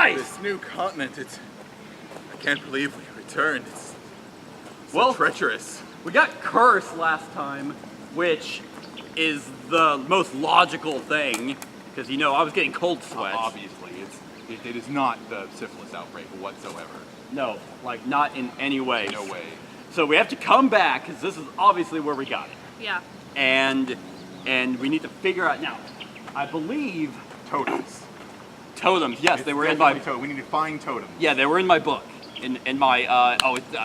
Nice! This new continent, I can't believe we returned. It's Well, so treacherous. We got cursed last time, which is the most logical thing, because I was getting cold sweats. Obviously, it is not the syphilis outbreak whatsoever. No, like not in any way. No way. So we have to come back, because this is obviously where we got it. Yeah. And we need to figure out now. I believe Totems. totems. Yes, It's they were in my. definitely we need to find totems. Yeah, they were in my book. In my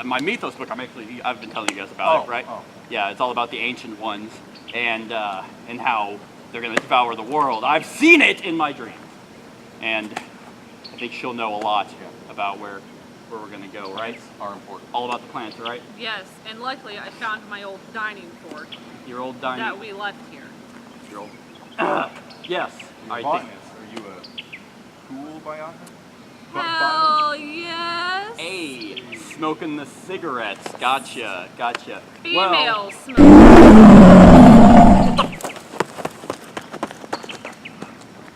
my Mythos book. I've been telling you guys about it, right? Oh. Yeah, it's all about the ancient ones and how they're gonna devour the world. I've seen it in my dreams, and I think she'll know a lot about where we're gonna go, right? Plants are important. All about the plants, right? Yes, and luckily I found my old dining fork Your old dining. that we left here. Your old. Yes. You're a I botanist. think. Are you a cool botanist? Hell yes. Hey, smoking the cigarettes. Gotcha. Female smoke.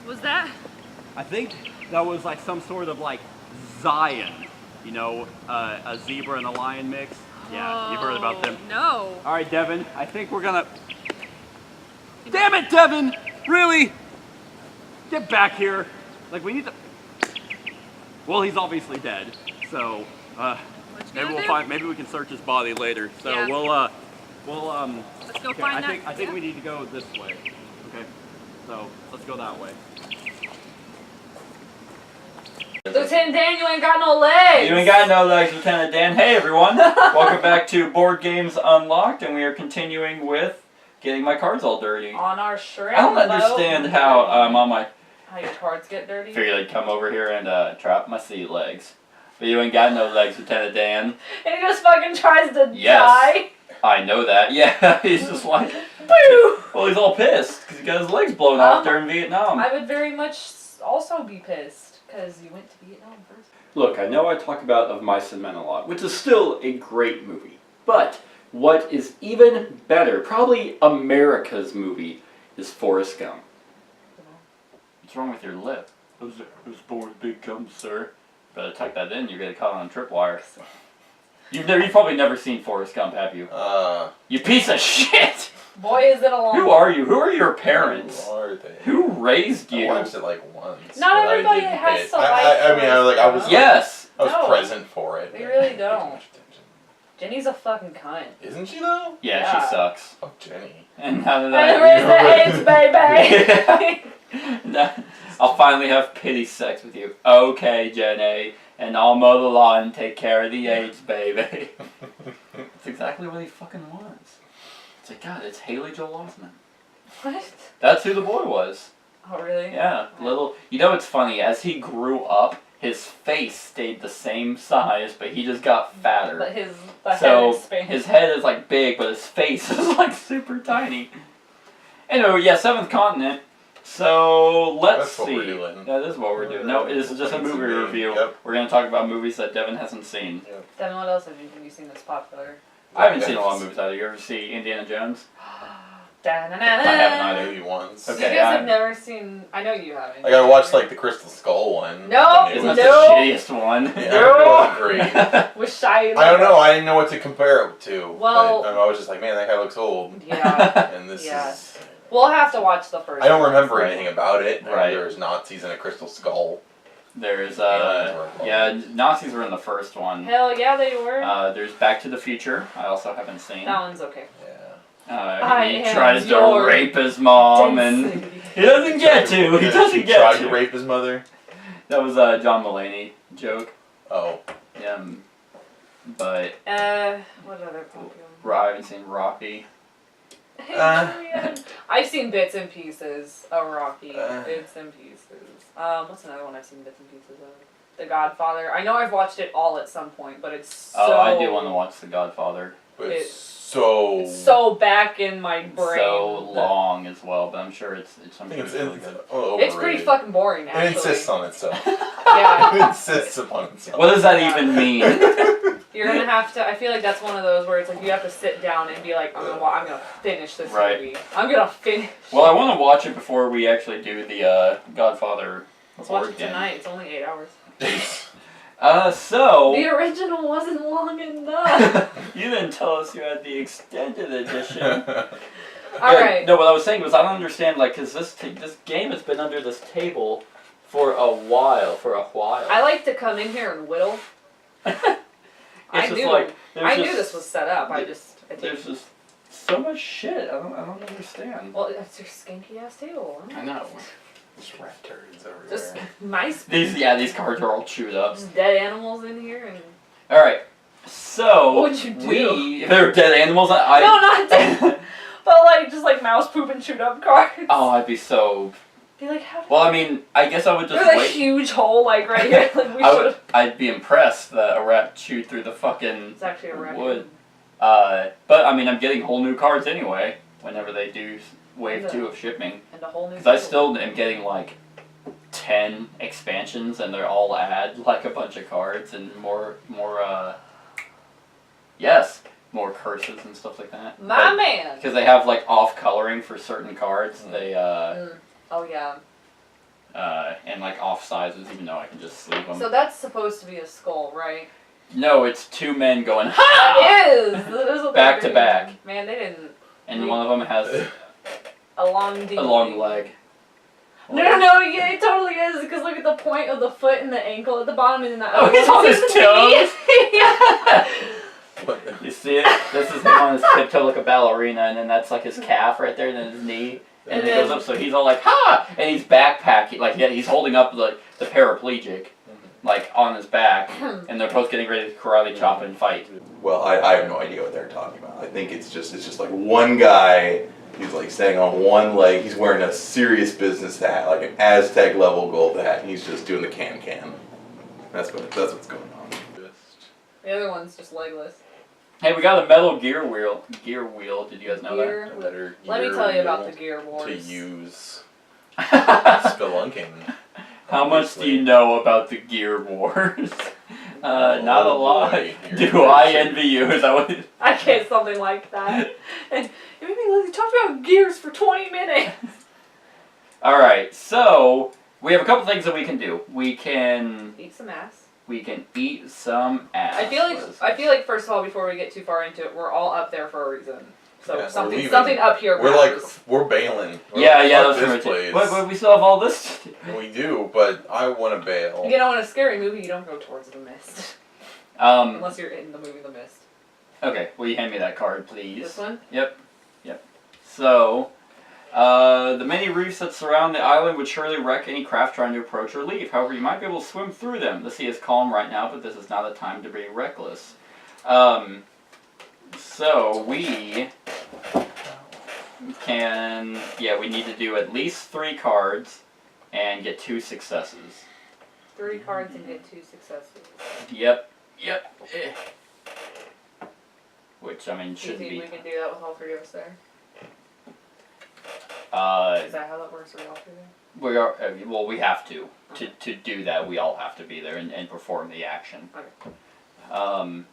Was that? I think that was like some sort of like Zion, a zebra and a lion mix. Yeah, you've heard about them. No. All right, Devin, I think we're gonna. Damn it, Devin! Really? Get back here. Like we need to. Well, he's obviously dead, so What you maybe gonna we'll do? find. Maybe we can search his body later. So Yeah. we'll Let's go Okay, find I think yeah. we need to go this way. Okay, so let's go that way. Lieutenant Dan, you ain't got no legs! You ain't got no legs, Lieutenant Dan. Hey everyone, welcome back to Board Games Unlocked, and we are continuing with getting my cards all dirty. On our shrimp I don't boat. understand how on my... How your cards get dirty? Figured I'd come over here and trap my sea legs. But you ain't got no legs, Lieutenant Dan. And he just fucking tries to Yes. die. I know that. Yeah, he's just like... Boo! Well, he's all pissed, because he got his legs blown off during Vietnam. I would very much also be pissed, because you went to Vietnam first. Look, I know I talk about Of Mice and Men a lot, which is still a great movie. But what is even better, probably America's movie, is Forrest Gump. What's wrong with your lip? I was born with big gums, sir. Better tuck that in, you're gonna caught on a tripwire. You've probably never seen Forrest Gump, have you? You piece of shit! Boy, is it a long Who are you? Who are your parents? Who are they? Who raised you? I watched it like once. Not but everybody I didn't has pay- to like I mean, I was. Yes! I was No. present for it. They but really I didn't pay don't. much attention. Jenny's a fucking cunt. Isn't she though? Yeah, Yeah. she sucks. Fuck Jenny. And now that And raise the AIDS, baby! Now, I'll finally have pity sex with you. Okay, Jenny. And I'll mow the lawn and take care of the AIDS, baby. That's exactly what he fucking wants. It's like, God, it's Haley Joel Osment. What? That's who the boy was. Oh, really? Yeah, little. You know what's funny? As he grew up, his face stayed the same size, but he just got fatter. But the So head expands. his head is like big, but his face is like super tiny. Anyway, yeah, Seventh Continent. So let's That's what see. we're doing. That is what we're doing. No, this is just a It's a movie game. review. Yep. We're gonna talk about movies that Devin hasn't seen. Devin, what else have you seen that's popular? I haven't seen a lot of movies either. You ever see Indiana Jones? Da-na-na-na. I haven't either. Maybe once. You Okay, guys have never seen... I know you haven't. Like I watched like the Crystal Skull one. No, It Isn't was- that No. the shittiest one? Yeah, it wasn't great. With Shia I don't know. I didn't know what to compare it to. Well- but I was just like, man, that guy looks old. Yeah. And this Yeah. is. We'll have to watch the first I don't one. remember anything about it. Right. There's Nazis in a Crystal Skull. There's Aliens were involved. yeah, Nazis were in the first one. Hell yeah, they were. There's Back to the Future. I also haven't seen. That one's okay. Yeah. He am tries to your rape his mom, and Density. he doesn't get to. He Yeah, doesn't he get tried to. to rape his mother. That was a John Mulaney joke. Oh. But What other popular? I haven't seen Rocky. I've seen bits and pieces of Rocky. Uh. Bits and pieces. What's another one I've seen bits and pieces of? The Godfather. I know I've watched it all at some point, but it's so... Oh, I do want to watch The Godfather. But It's so. It's so back in my brain. So long as well, but I'm sure it's I I'm think sure it's, it's really good. overrated. It's pretty fucking boring, actually. It insists on itself. Yeah. It insists upon itself. What does that Yeah. even mean? You're gonna have to. I feel like that's one of those where it's like you have to sit down and be like, I'm gonna finish this Right. movie. I'm gonna finish. Well, I want to watch it before we actually do the Godfather. Let's watch board it game. tonight. It's only 8 hours. So The original wasn't long enough. you didn't tell us you had the extended edition. Alright. No, what I was saying was I don't understand, like, cause this game has been under this table for a while. I like to come in here and whittle. I just knew. like I knew this was set up. I think. There's just so much shit. I don't understand. Well, it's your skanky ass table. I know. Just rat turds everywhere. Just mice. These cards are all chewed up. Just dead animals in here and. All right. So What would you do? They're dead animals. No, not dead. But like just like mouse poop and chewed up cards. Oh, I'd be so. Be like, how did Well, I mean, I guess I would just there's a wait. huge hole like right here. Like we should. I'd be impressed that a rat chewed through the fucking It's actually a raccoon. wood. But I mean, I'm getting whole new cards anyway. Whenever they do wave 2 of shipping, And a whole new. because I table. still am getting like 10 expansions, and they're all add like a bunch of cards and more more curses and stuff like that. My man. Because they have like off coloring for certain cards. They Oh yeah. and like off sizes, even though I can just sleeve them. So that's supposed to be a skull, right? No, it's 2 men going ha! It is. That is what Back they're to doing. back. Man, they didn't. And one of them has A long D. a long leg. No, yeah, it totally is. Because look at the point of the foot and the ankle at the bottom, and then that. Oh, he's on his toes. Yeah. What the- You see it? This is him on his tiptoe like a ballerina, and then that's like his calf right there, and then his knee, and, And then it then- goes up. So he's all like ha! And he's backpacking, like he's holding up the paraplegic, like on his back, and they're both getting ready to karate chop and fight. Well, I have no idea what they're talking about. I think it's just like one guy. He's like standing on one leg. He's wearing a serious business hat, like an Aztec level gold hat, and he's just doing the can. That's what's going on. The other one's just legless. Hey, we got a metal gear wheel. Did you guys know Gear. Another Let me gear tell you about the wheel gear wars. to use that? spelunking. How much do you know about the gear wars? Not a lot. boy, you're Do I crazy. envy you? Is that what? I get something like that. And it made me literally talk about gears for 20 minutes. All right, so we have a couple things that we can do. We can Eat some ass. eat some ass. I feel like first of all, before we get too far into it, we're all up there for a reason. So Yeah, we're something leaving. up here. We're like matters. we're bailing. We're Yeah, like, yeah, fuck that's this right. place. But we still have all this. We do, but I want to bail. You know, in a scary movie, you don't go towards the mist unless you're in the movie The Mist. Okay, will you hand me that card, please? This one. Yep. So, the many reefs that surround the island would surely wreck any craft trying to approach or leave. However, you might be able to swim through them. The sea is calm right now, but this is not a time to be reckless. So we we need to do at least 3 cards and get 2 successes. 3 cards and get 2 successes. Yep. Eh. Which, I mean, Do you shouldn't think be. we can do that with all 3 of us there? Is that how that works? Are we all 3 there? We are, well, we have to. To do that, we all have to be there and perform the action. Okay. I'm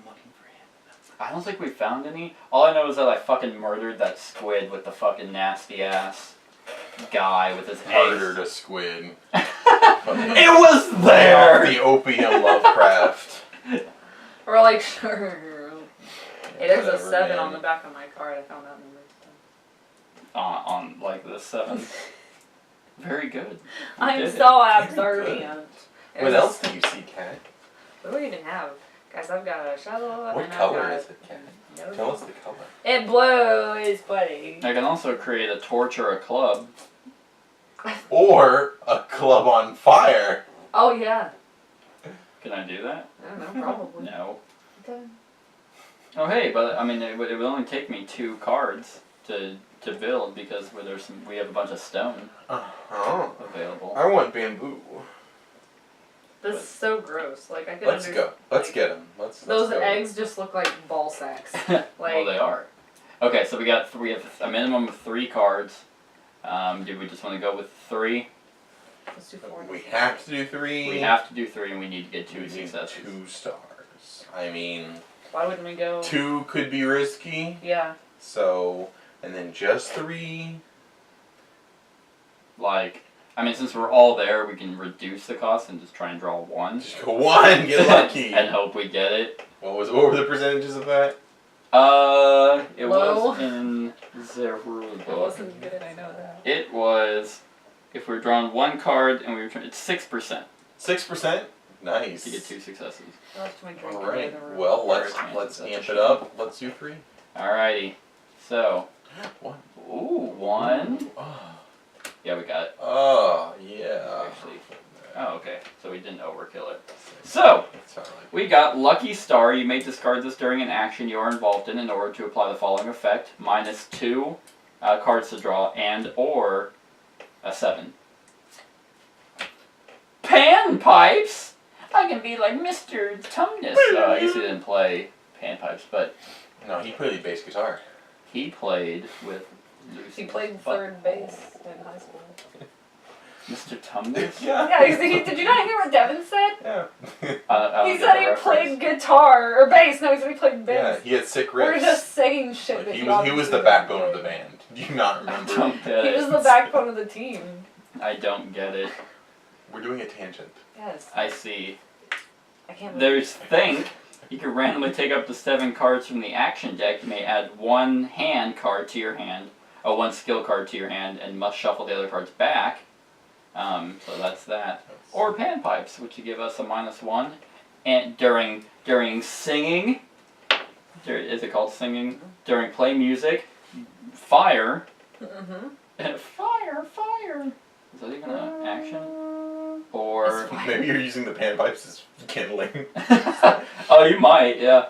looking for him. I don't think we found any. All I know is that I fucking murdered that squid with the fucking nasty ass guy with his Murdered eggs. a squid. It was Off there! the opium Lovecraft. Or like, sure. Hey, there's a Whatever, 7 man. on the back of my card. I found that number. On like the 7. Very good. You I'm did it. so observant. What else do you see, Cat? What do we even have? Guys, I've got a shovel. What and color I've got is it, Cat? no- Tell us the color. It blows, buddy. I can also create a torch or a club. Or a club on fire. Oh yeah. Can I do that? I don't know, probably. No. Okay. Oh hey, but I mean, it would only take me 2 cards to build because we have a bunch of stone Oh. available. I want bamboo. This is so gross. Like I could Let's go. Let's like, get them. Let's Those go. eggs just look like ball sacks. Well, Like they are. Okay, so we have a minimum of 3 cards. Do we just want to go with 3? let's do 4. We have to do 3. We have to do 3, and we need to get 2 We need successes. 2 stars. I mean, Why wouldn't we go? 2 could be risky. Yeah. So, and then just 3. Like, I mean, since we're all there, we can reduce the cost and just try and draw one. Just go one, get lucky. And hope we get it. What were the percentages of that? It Low. was in the rule It book. wasn't good, I know that. It was, if we're drawing one card and we return, it's 6% 6%. Nice. to get 2 successes. I left my drink All in right. the room. Well, let's That's a amp shame. it up. Let's do 3. Alrighty. So, One. ooh, 1. Oh, Yeah, we got it. Yeah. Actually. Oh, okay. So we didn't overkill it. So, That's all right. we got Lucky Star. You may discard this during an action you are involved in order to apply the following effect. -2 cards to draw and or a 7. Panpipes? I can be like Mr. Tumnus. I guess he didn't play panpipes, but No, he played the bass guitar. he played with Lucy. He played third base in high school. Mr. Tumnus? Yeah, did you not hear what Devin said? Yeah. I don't He get said the he reference. played guitar or bass. No, he said he played Yeah, bass. he had sick We're riffs. just saying shit Like, that he you was the obviously backbone don't of the get. band. Do you not I remember? don't get He it. was the backbone of the team. I don't get it. We're doing a tangent. Yes. I see. I can't. There's Think. You can randomly take up to 7 cards from the action deck. You may add 1 hand card to your hand, or 1 skill card to your hand, and must shuffle the other cards back. So that's that. Or Panpipes, which would give us a -1. And during singing, is it called singing? During play music, fire. Mm-hmm. Fire. Is that even an action? Or Maybe you're using the panpipes as kindling. oh, you might, yeah.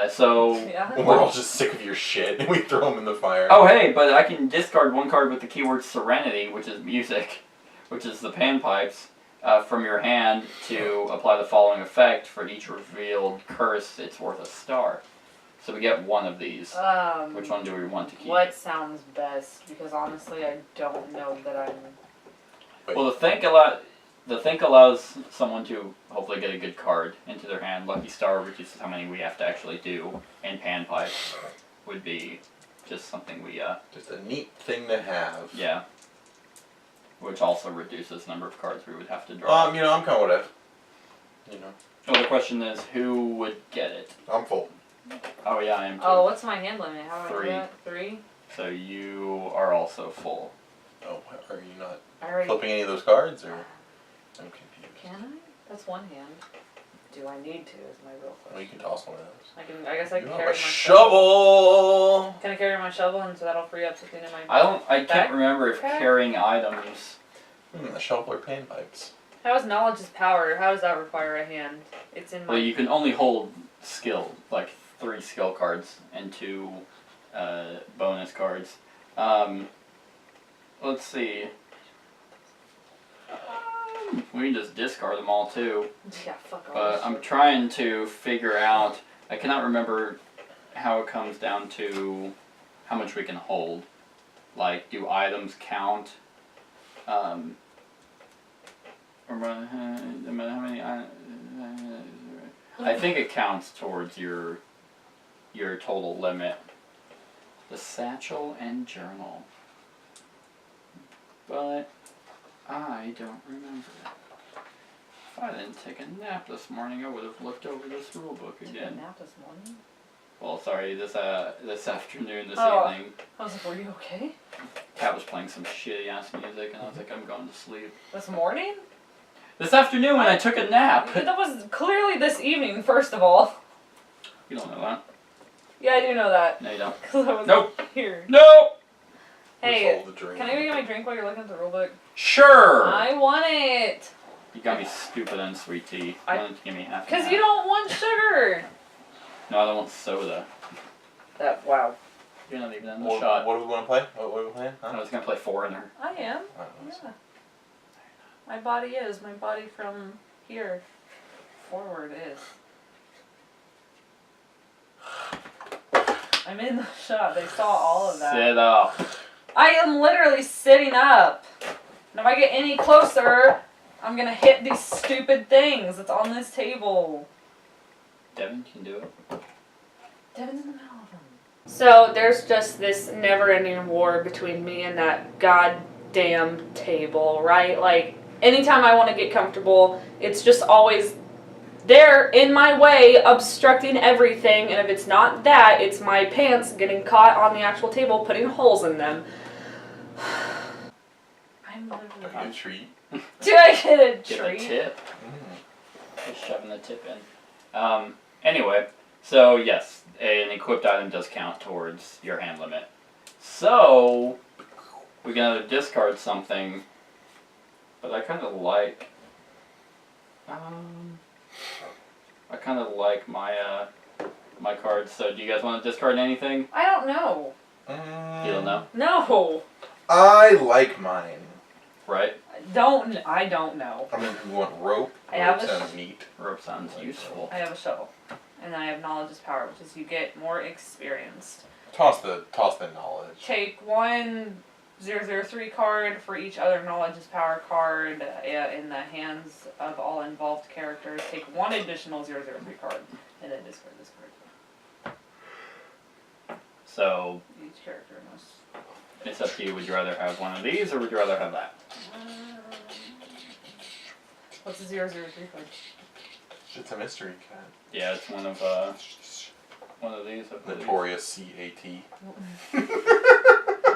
So. Yeah. We're all just sick of your shit, and we throw them in the fire. Oh, hey, but I can discard 1 card with the keyword Serenity, which is music, which is the panpipes, from your hand to apply the following effect. For each revealed curse, it's worth a star. So we get 1 of these. Which one do we want to keep? What sounds best? Because honestly, I don't know that I'm. Well, the think allows someone to hopefully get a good card into their hand. Lucky Star reduces how many we have to actually do, and Panpipes would be just something we Just a neat thing to have. yeah. Which also reduces the number of cards we would have to draw. I'm kind of whatever. Well, the question is, who would get it? I'm full. Oh yeah, I am too. Oh, what's my hand limit? How do I 3. do that? 3? So you are also full. Oh, are you not I already. flipping any of those cards, or? I'm confused. Can I? That's one hand. Do I need to? Is my real Well, you question. can toss one of those. I guess I You can have carry a my shovel! Can I carry my shovel and so that'll free up something in my. I can't Back- remember if back- carrying items. A shovel or panpipes. How is knowledge is power? How does that require a hand? It's in my. Well, you can only hold skill, like 3 skill cards and 2 bonus cards. Let's see. We can just discard them all too. Yeah, fuck all But this I'm shit. trying to figure out. I cannot remember how it comes down to how much we can hold. Like, do items count? Or how many? I think it counts towards your total limit. The satchel and journal. But I don't remember. If I didn't take a nap this morning, I would have looked over this rule book Took a again. nap this morning. Well, sorry, this afternoon, this Oh. evening. I was like, were you okay? Cat was playing some shitty ass music, and I was like, I'm going to sleep. This morning? This afternoon when I took a nap. That was clearly this evening, first of all. You don't know that. Yeah, I do know that. No, you don't. Because I was Nope. here. No. Hey, Hold the drink. can I go get my drink while you're looking at the rulebook? Sure. I want it. You got me stupid and sweet tea. Why don't you give me half? Because you don't want sugar. No, I don't want soda. Wow. You're not even in the What, shot. what do we want to play? What are we playing? I Huh? was gonna play Foreigner. I am. I don't know. Yeah. My body is. My body from here forward is. I'm in the shop. They saw all of that. Sit up. I am literally sitting up. And if I get any closer, I'm gonna hit these stupid things that's on this table. Devin can do it. Devin's in the middle of them. So there's just this never-ending war between me and that god damn table, right? Like, anytime I want to get comfortable, it's just always there in my way, obstructing everything. And if it's not that, it's my pants getting caught on the actual table, putting holes in them. I'm Are literally. you a treat? Do I get a Get a treat? tip. Just shoving the tip in. Anyway, so yes, an equipped item does count towards your hand limit. So we're gonna discard something, but I kind of like. I kind of like my my cards. So do you guys want to discard anything? I don't know. You don't know, No. I like mine. right? I don't know. I mean, we want rope. I have Rope a sounds neat. Rope sounds useful. I have a shovel. And I have knowledge is power, which is you get more experienced. Toss the knowledge. Take one 003 card for each other knowledge is power card in the hands of all involved characters. Take one additional 003 card and then discard this card. So Each character must. it's up to you. Would you rather have one of these or would you rather have that? What's a 003 card? It's a mystery cat. Yeah, it's one of these. I believe. Notorious CAT.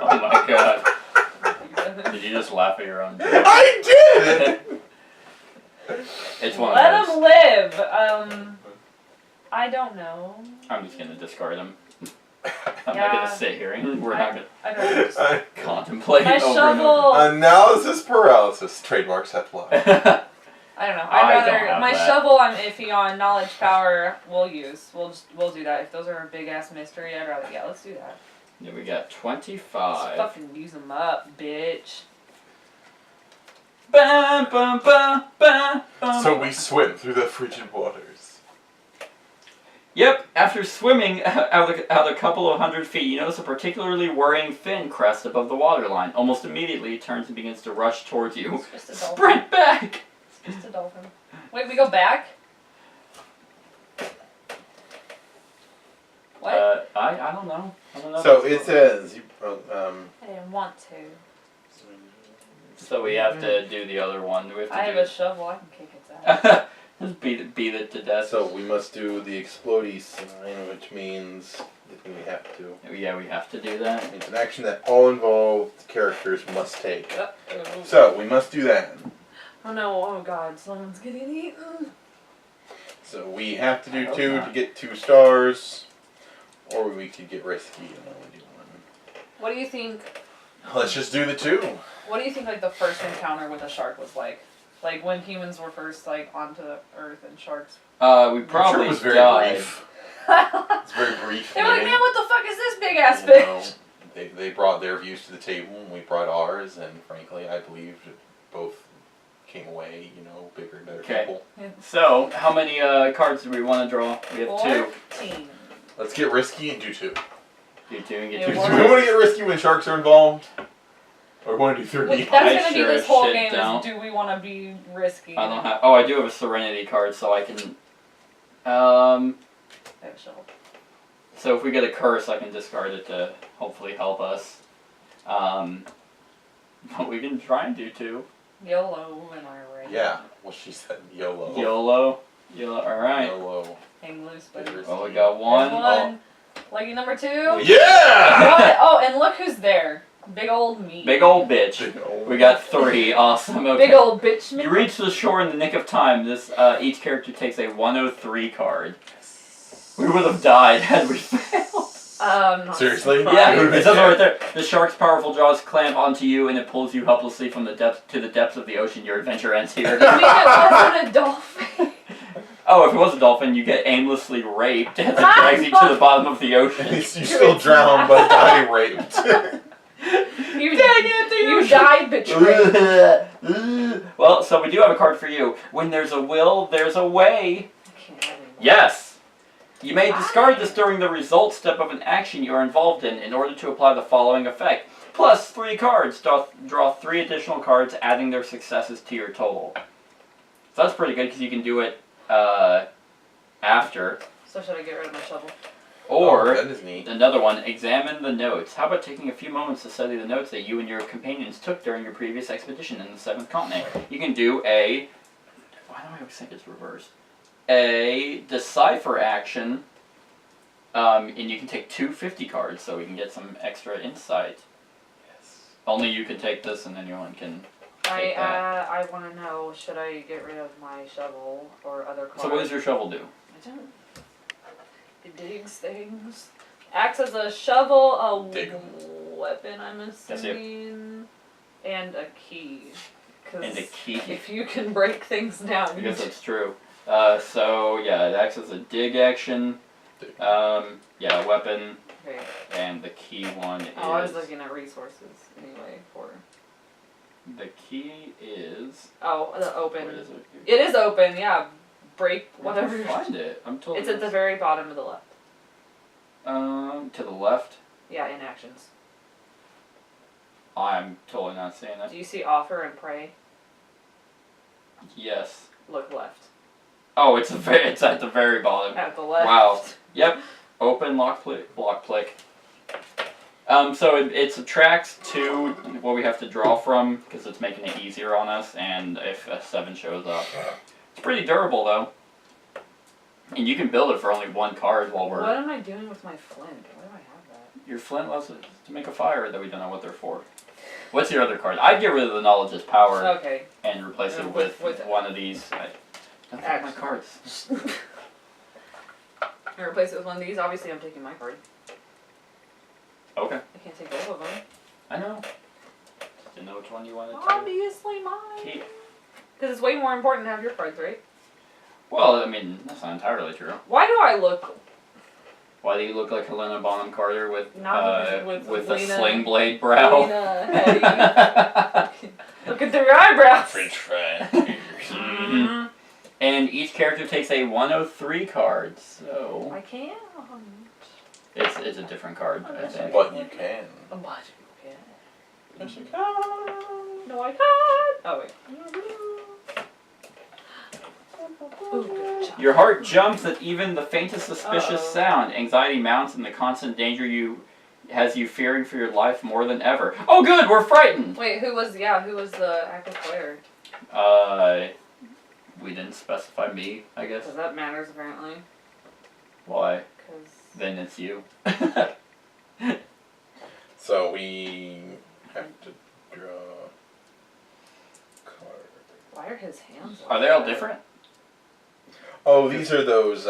Oh my god! Did you just laugh at your own joke? I did! It's one Let of them those. live. I don't know. I'm just gonna discard them. I'm not Yeah. gonna sit here and we're not gonna I don't know. contemplate My over and shovel. Analysis paralysis. Trademark Seth Love. over. I don't know. I I'd don't rather have my that. shovel. I'm iffy on knowledge power. We'll do that. If those are a big ass mystery, I'd rather let's do that. Yeah, we got Let's 25. fucking use them up, bitch. Bum, bum, bum, bum, bum. So we swim through the frigid waters. Yep, after swimming out a couple of hundred feet, you notice a particularly worrying fin crest above the waterline. Almost immediately, it turns and begins to rush towards you. It's just a dolphin. Sprint back! It's just a dolphin. Wait, we go back? What? I don't know. I don't know. So it says, I didn't want to. So we have to do the other one. We have to I have do a shovel. I can kick its ass. Just beat it to death. so we must do the explodey sign, which means that we have to. Yeah, we have to do that. It's an action that all involved characters must take. Uh-oh. So we must do that. Oh no! Oh god! Someone's getting eaten. So we have to I do hope 2 not. to get 2 stars, or we could get risky and only do 1. What do you think? Let's just do the 2. What do you think? Like the first encounter with a shark was like? Like when humans were first like onto Earth and sharks. We I'm probably sure it was very died. brief. They It's very brief. were like, meeting. man, what the fuck is this big ass You fish? know, they brought their views to the table and we brought ours, and frankly, I believe that both came away, bigger and better Okay. people. So, how many cards do we want to draw? We have 2. 14. Let's get risky and do 2. Do 2 and Yeah, get 2. Do Or- we want to get risky when sharks are involved? Or want to do 3? That's I gonna be sure this as whole shit game. don't. Is do we want to be risky? I don't have. Oh, I do have a Serenity card, so I can. I have a shovel. So if we get a curse, I can discard it to hopefully help us. But we can try and do 2. YOLO in our race. Yeah, well, she said YOLO. YOLO. All right. YOLO. Hang loose, buddy. There's Well, we the- got one. One. Lucky number 2. Yeah! What? Oh, and look who's there. Big old me. Big old bitch. Big old- We got 3. Awesome. Okay. Big old bitch me. You reach the shore in the nick of time. This each character takes a 103 card. We would have died had we failed. Not Seriously? surprised. Yeah, Who it would says have it been right there. The shark's powerful jaws clamp onto you, and it pulls you helplessly from the depths to the depths of the ocean. Your adventure ends here. You mean it wasn't a dolphin? Oh, if it was a dolphin, you get aimlessly raped as it drags you to the bottom of the ocean. You still drown, but die raped. You, Dang it, you died betrayed. Well, so we do have a card for you. When there's a will, there's a way. Yes. You may discard this during the result step of an action you are involved in order to apply the following effect. Plus 3 cards. Draw 3 additional cards, adding their successes to your total. So that's pretty good because you can do it after. So should I get rid of my shovel? Or that is neat. another one, examine the notes. How about taking a few moments to study the notes that you and your companions took during your previous expedition in the 7th continent? You can do a... Why do I always think it's reversed? A decipher action, and you can take 2 50 cards so we can get some extra insight. Yes. Only you can take this and anyone can take that. I want to know, should I get rid of my shovel or other cards? So what does your shovel do? I don't. It digs things. Acts as a shovel, a Dig. weapon, I'm Yes, yeah. assuming, and a key. 'Cause And a key. if you can break things down, I guess that's true. So yeah, it acts as a dig action. Dig. Yeah, weapon, Okay. and the key one is... Oh, I was looking at resources anyway for. The key is... Oh, the open. Where is it? It is open, yeah. Break Where whatever. did I find it? I'm told It's at the very bottom of the left. to the left. Yeah, in actions. I'm totally not seeing it. Do you see offer and pray? Yes. Look left. Oh, it's at the very bottom. At the left. Wow. Yep. Open block click. So it subtracts 2 what we have to draw from because it's making it easier on us, and if a 7 shows up, it's pretty durable though. And you can build it for only 1 card while we're. What am I doing with my flint? Why do I have that? Your flint allows us to make a fire that we don't know what they're for. What's your other card? I'd get rid of the knowledge as power Okay. and replace it With with one of these. I don't have my cards. I replace it with one of these. Obviously, I'm taking my card. Okay. I can't take both of them. I know. Just didn't know which one you wanted to Obviously mine. keep. Because it's way more important to have your cards, right? Well, I mean, that's not entirely true. Why do I look... Why do you look like Helena Bonham Carter with With a Lena- sling blade brow? Lena Headey. Looking through your eyebrows. French fry. Mhm. And each character takes a 103 card, so I can't. it's a different card, I think. But you can. What? Okay. Yes, you can. No, I can't. Oh, wait. Ooh, good job. Your heart jumps at even the faintest suspicious Uh-oh. sound. Anxiety mounts, and the constant danger has you fearing for your life more than ever. Oh, good, we're frightened. Wait, who was the active player? We didn't specify me, I guess. Because that matters, apparently. Why? Because... Then it's you. So we have to draw card. Why are his hands Are they all different? Oh, these are those,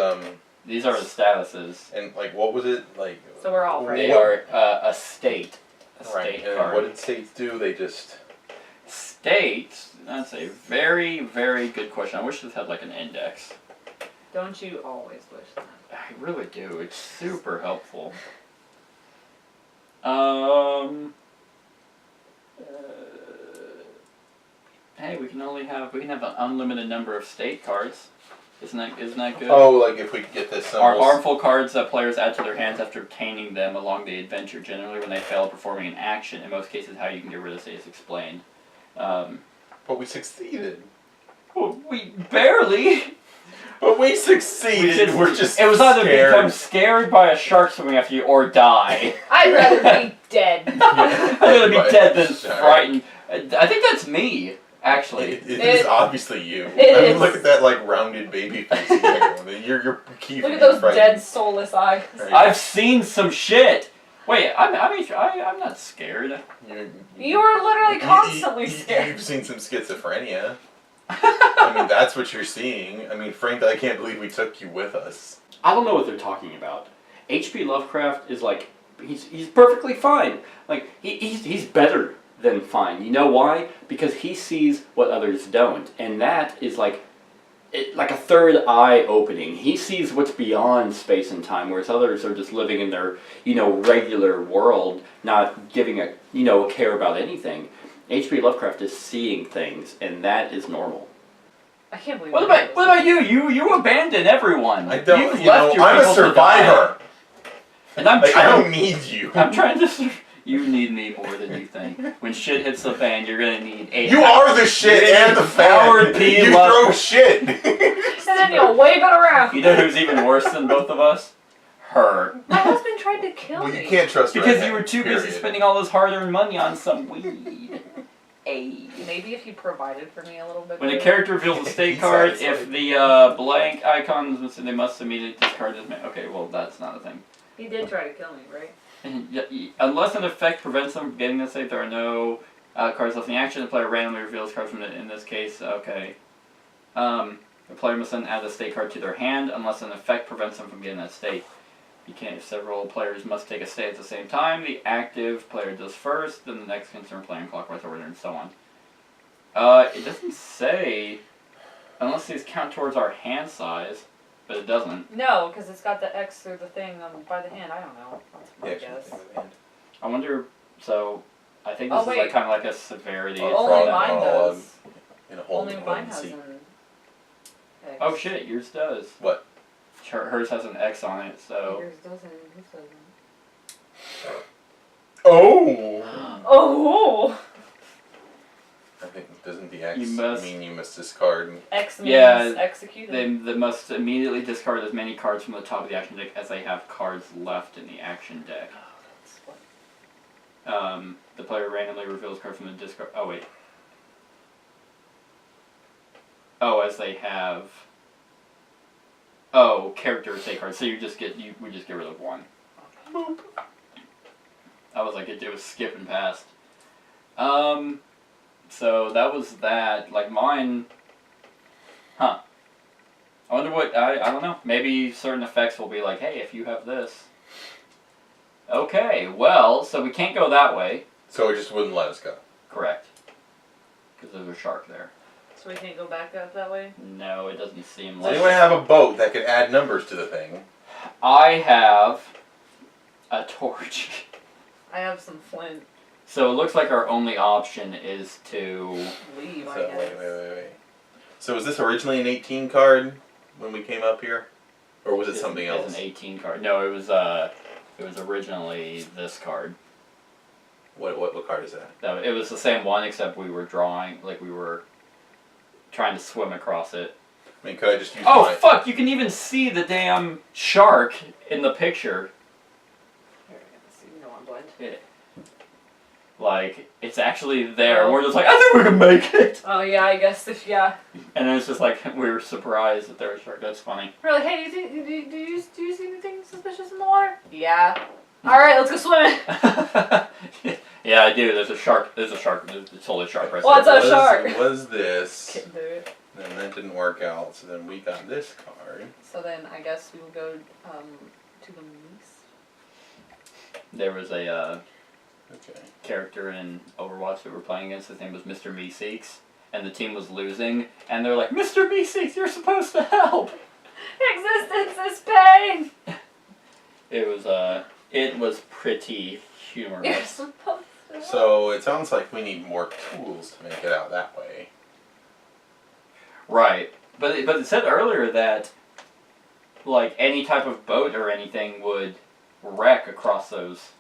These are the statuses. and like, what was it? Like, So we're all They right. are a state. A right, state and card. what did states do? They just, States? That's a very, very good question. I wish this had like an index. Don't you always wish that? I really do. It's super helpful. Hey, we can have an unlimited number of state cards. Isn't that good? oh, like if we could get this Are symbol. harmful cards that players add to their hands after obtaining them along the adventure, generally when they fail at performing an action. In most cases, how you can get rid of state is explained. But we succeeded. Well, we barely. But we succeeded. We're just It was either scared. become scared by a shark swimming after you or die. I'd rather be dead. I'd rather be dead than Shark. frightened. I think that's me, actually. It is obviously you. It I mean, is. look at that like rounded baby face. You're key. Look at those dead, soulless eyes. Right. I've seen some shit. Wait, I'm not scared. You are literally constantly scared. You've seen some schizophrenia. I mean, that's what you're seeing. I mean, frankly, I can't believe we took you with us. I don't know what they're talking about. H.P. Lovecraft is like, he's perfectly fine. Like, he's better than fine. You know why? Because he sees what others don't. And that is like a third eye opening. He sees what's beyond space and time, whereas others are just living in their, regular world, not giving a care about anything. H.P. Lovecraft is seeing things, and that is normal. I can't believe What about you? You abandon everyone. I don't. You've left your I'm a people to survivor. die. And I'm Like, I trying. don't need you. I'm trying to. You need me more than you think. When shit hits the fan, you're gonna need a. You are the shit and the fan. Howard P. You Lovecraft. throw shit. And then you'll wave it around. You know who's even worse than both of us? her. My husband tried to kill Well, me. you can't trust Because you redheads, were too busy period. spending all this hard-earned money on some weed. Hey. Maybe if you provided for me a little bit. When a more. character reveals a state He's card, satisfied. if the blank icon is missing, they must immediately discard this. Okay, well that's not a thing. He did try to kill me, right? Unless an effect prevents them from getting the state, there are no cards left in action. The player randomly reveals cards from it. In this case, okay. The player must then add a state card to their hand unless an effect prevents them from getting that state. You can't. Several players must take a state at the same time. The active player does first, then the next concerned player in clockwise order, and so on. It doesn't say, unless these count towards our hand size, but it doesn't. No, because it's got the X through the thing by the hand. I don't know. That's my Yeah, guess. I wonder. So, I think Oh, this is like wait. kind of like a severity. Oh, It's Only like frog mine monologue. does. In a whole Only new mine one, has see. an X. Oh shit, yours does. What? Hers has an X on it, so. Yours doesn't. This doesn't. Oh! Oh! I think, doesn't the X You must- mean you must discard? X means Yeah, executed. They must immediately discard as many cards from the top of the action deck as they have cards left in the action deck. The player randomly reveals cards from the discard. Oh wait. Oh, as they have. Oh, character state cards. So we just get rid of one. I was like, it was skipping past. So that was that. Like mine. Huh. I wonder what, I don't know. Maybe certain effects will be like, hey, if you have this. Okay, well, so we can't go that way. So it just wouldn't let us go. Correct. Because there's a shark there. So we can't go back up that way? No, it doesn't seem Does like anyone have a boat that could add numbers to the thing? I have a torch. I have some flint. So it looks like our only option is to... Leave, I So, guess. wait. So was this originally an 18 card when we came up here? Or was it something It's else? an 18 card. No, it was originally this card. What card is that? No, it was the same one, except we were drawing, like we were trying to swim across it. I mean, could I just use Oh, my... fuck! You can even see the damn shark in the picture. Here, let's see. No, I'm blind. Like, it's actually there. We're just like, I think we can make it! Oh, yeah, I guess if, yeah. And then it's just like, we were surprised that there was a shark. That's funny. We're like, hey, do you see anything suspicious in the water? Yeah. Alright, let's go swimming. Yeah, I do. There's a shark. There's totally a shark right What's there. a shark? Was this... Couldn't do it. Then that didn't work out, so then we got this card. So then I guess we will go to the east. There was a Okay. character in Overwatch that we were playing against. His name was Mr. Meeseeks. And the team was losing. And they're like, Mr. Meeseeks, you're supposed to help! Existence is pain! It was pretty You're humorous. supposed to. So it sounds like we need more tools to make it out that way. Right. But it said earlier that, like, any type of boat or anything would wreck across those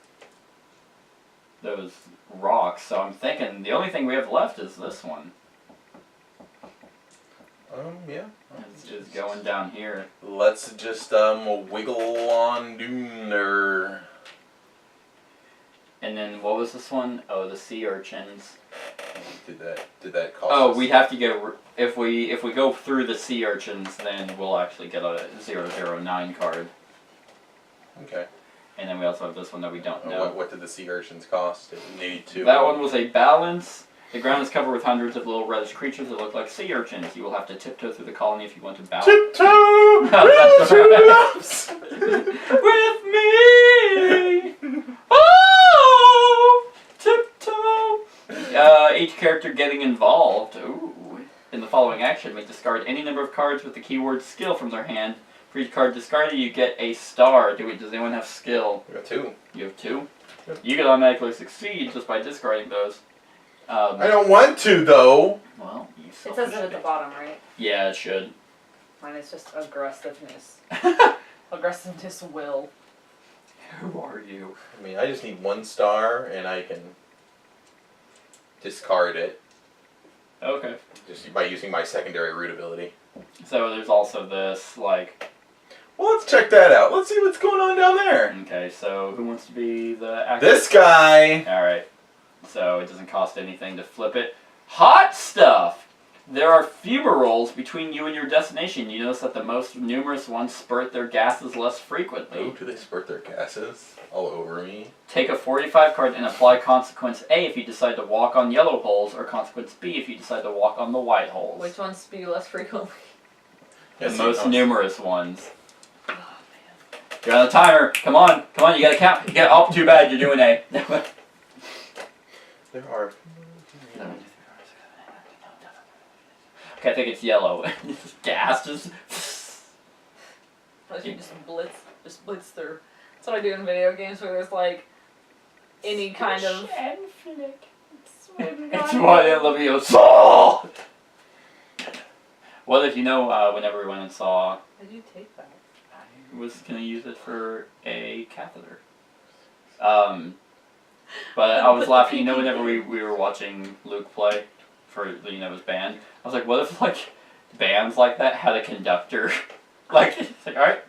rocks. So I'm thinking the only thing we have left is this one. Yeah. Is going down here. Let's just wiggle on Dooner. And then what was this one? Oh, the sea urchins. Did that cost Oh, us? we'd have to get if we go through the sea urchins, then we'll actually get a 009 card. Okay. And then we also have this one that we don't know. What did the sea urchins cost? It needed two. That one was a balance. The ground is covered with hundreds of little reddish creatures that look like sea urchins. You will have to tiptoe through the colony if you want to balance. Tiptoe! That's True right. loves! With me! Oh! Tiptoe! Each character getting involved. Ooh. In the following action, may discard any number of cards with the keyword skill from their hand. For each card discarded, you get a star. Does anyone have skill? We got two. You have two? Yep. You can automatically succeed just by discarding those. I don't want to, though! Well, you It says selfish it at the bitch. bottom, right? Yeah, it should. Mine is just aggressiveness. Aggressiveness will. Who are you? I mean, I just need one star, and I can discard it Okay. just by using my secondary root ability. So there's also this, like... Well, let's check that out. Let's see what's going on down there. Okay, so who wants to be the actor? This guy. Alright. So it doesn't cost anything to flip it. Hot stuff! There are fumaroles between you and your destination. You notice that the most numerous ones spurt their gases less frequently. Oh, do they spurt their gases all over me? Take a 45 card and apply consequence A if you decide to walk on yellow holes, or consequence B if you decide to walk on the white holes. Which ones speak less frequently? The Yes, most yes. numerous ones. You're on the timer. Come on, you gotta count. You gotta, oh, too bad, you're doing A. There are. Okay, I think it's yellow. Gas just. Unless you just blitz through. That's what I do in video games where there's like any kind of. It's why I love you so. Well, if you know, whenever we went and saw, How do you take that? I was gonna use it for a catheter. But I was laughing. You know, whenever we were watching Luke play for his band, I was like, what if like bands like that had a conductor? Like, it's like, all right.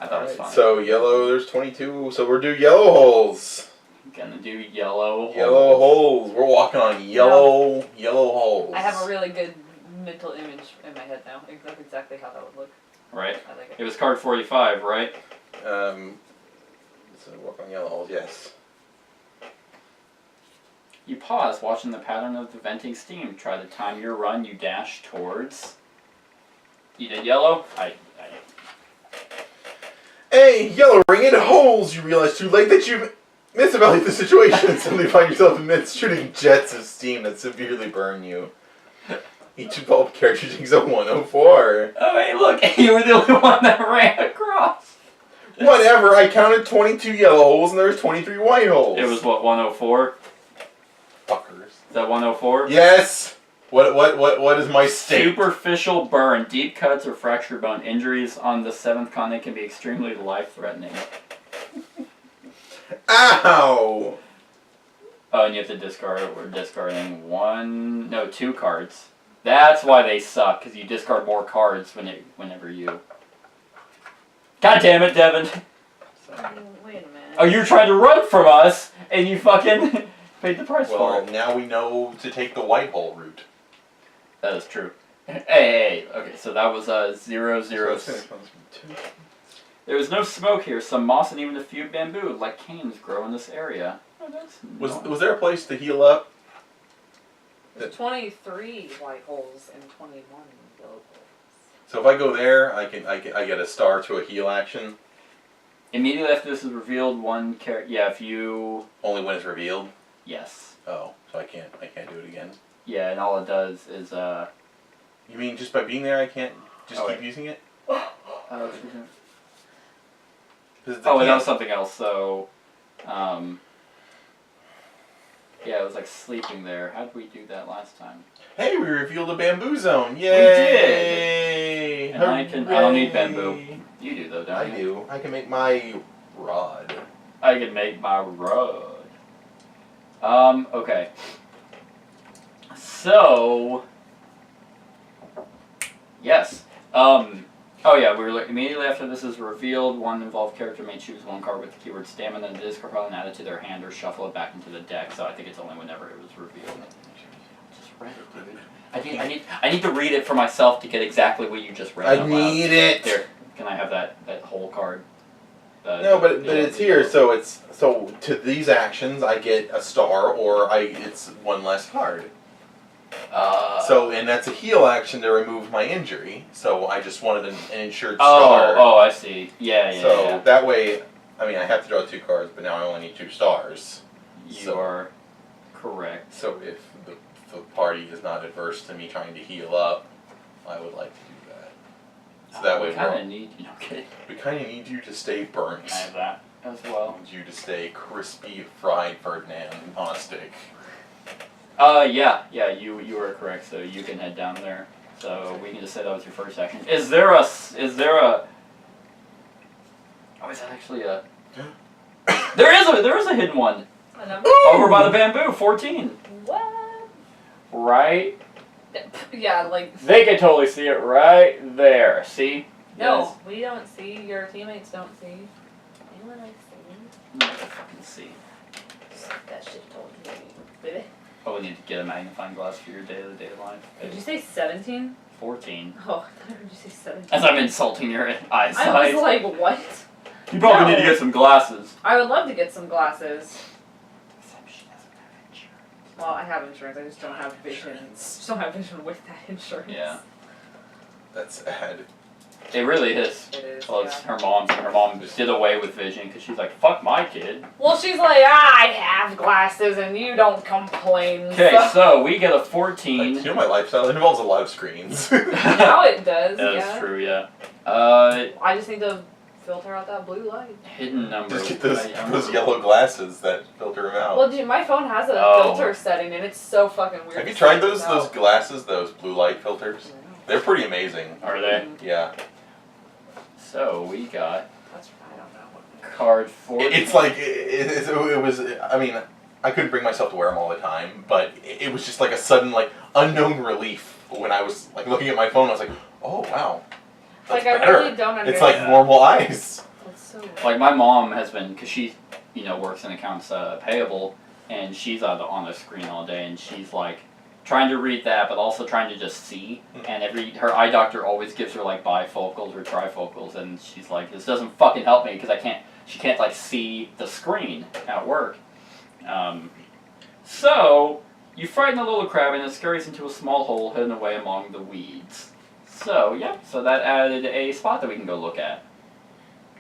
I thought it was fun. So yellow, there's 22. So we're do yellow holes. Gonna do yellow. Yellow holes. We're walking on yellow holes. I have a really good mental image in my head now. Of exactly how that would look. Right. I like it. It was card 45, right? So walk on yellow holes. Yes. You pause, watching the pattern of the venting steam. Try to time your run. You dash towards. You did yellow. I Hey, yellow ring into holes. You realize too late that you've misevaluated the situation and suddenly find yourself amidst shooting jets of steam that severely burn you. Each bulb cartridge takes a 104. Oh, hey, look! You were the only one that ran across. Whatever. I counted 22 yellow holes and there was 23 white holes. It was what, 104? Fuckers. Is that 104? Yes. What is my state? Superficial burn, deep cuts, or fractured bone injuries on the seventh continent can be extremely life-threatening. Ow! Oh, and you have to discard. We're discarding 2 cards. That's why they suck, because you discard more cards whenever you. God damn it, Devin! Wait a minute. Oh, you're trying to run from us, and you fucking paid the price for Well, it. now we know to take the white hole route. That is true. Hey, okay, so that was 0, 0. There was no smoke here. Some moss and even a few bamboo, like canes, grow in this area. Oh, that's Was there a place to heal up? There's 23 white holes and 21 yellow holes. So if I go there, I get a star to a heal action. Immediately after this is revealed, one character. Yeah, if you. Only when it's revealed. Yes. Oh, so I can't do it again. Yeah, and all it does is You mean just by being there, I can't just Oh, keep wait. using it? Oh, Because and that was something else. So, yeah, it was like sleeping there. How did we do that last time? Hey, we revealed a bamboo zone! Yay! And I don't need bamboo. You do though, don't I you? do. I can make my rod. I can make my road. Okay. So, yes. Oh yeah, we were immediately after this is revealed, one involved character may choose one card with the keyword stamina and the discard pile and add it to their hand or shuffle it back into the deck. So I think it's only whenever it was revealed. Just read it, dude. I need to read it for myself to get exactly what you just read. I out loud. need it! Here, can I have that whole card? No, but it's here, so to these actions I get a star, or it's one less card. And that's a heal action to remove my injury. So I just wanted an insured star. Oh, I see. Yeah. So that way, I mean, I have to draw 2 cards, but now I only need 2 stars. You are correct. So if the party is not adverse to me trying to heal up, I would like to do that. So that way we kind of need. Okay. we kind of need you to stay burnt. I have that as I well. need you to stay crispy fried Ferdinand on a stick. Yeah, you are correct. So you can head down there. So we can just say that was your first action. Is there a? Oh, is that actually a? There is a hidden one A number? over by the bamboo. 14. What? Right Yeah, like They can totally see it right there. See? no, we don't see. Your teammates don't see. Anyone I see? Guys, I can fucking see. That shit told me, baby. Oh, we need to get a magnifying glass for your day-to-day life. Did you say 17? 14. Oh, I thought I heard you say 17. As I'm insulting your eyesight. I was like, what? You probably No. need to get some glasses. I would love to get some glasses. Except she doesn't have insurance. Well, I have insurance. I just don't have vision. Just don't have vision with that insurance. Yeah. That's sad. It really is. It is. Well, it's Yeah. her mom's, and her mom just did away with vision because she's like, fuck my kid. Well, she's like, I have glasses and you don't complain. Okay, so we get a 14. Like, you know my lifestyle involves a lot of screens. Now it does. That's Yeah. true, yeah. I just need to filter out that blue light. Hidden number. Just get those I remember. those yellow glasses that filter them out. Well, dude, my phone has a Oh. filter setting and it's so fucking weird. Have to you tried set those it out. those glasses, those blue light filters? They're pretty amazing. Are they? Yeah. So we got That's I don't know. card 4. It's like it was. I mean, I couldn't bring myself to wear them all the time, but it was just like a sudden like unknown relief when I was like looking at my phone. I was like, oh wow, that's Like I better. really don't understand. It's like normal eyes. That's so Like my mom has been, because she, works in accounts payable, and she's on the screen all day, and she's like trying to read that, but also trying to just see. And her eye doctor always gives her like bifocals or trifocals, and she's like, this doesn't fucking help me because she can't like see the screen at work. So you frighten the little crab, and it scurries into a small hole hidden away among the weeds. So yeah, so that added a spot that we can go look at.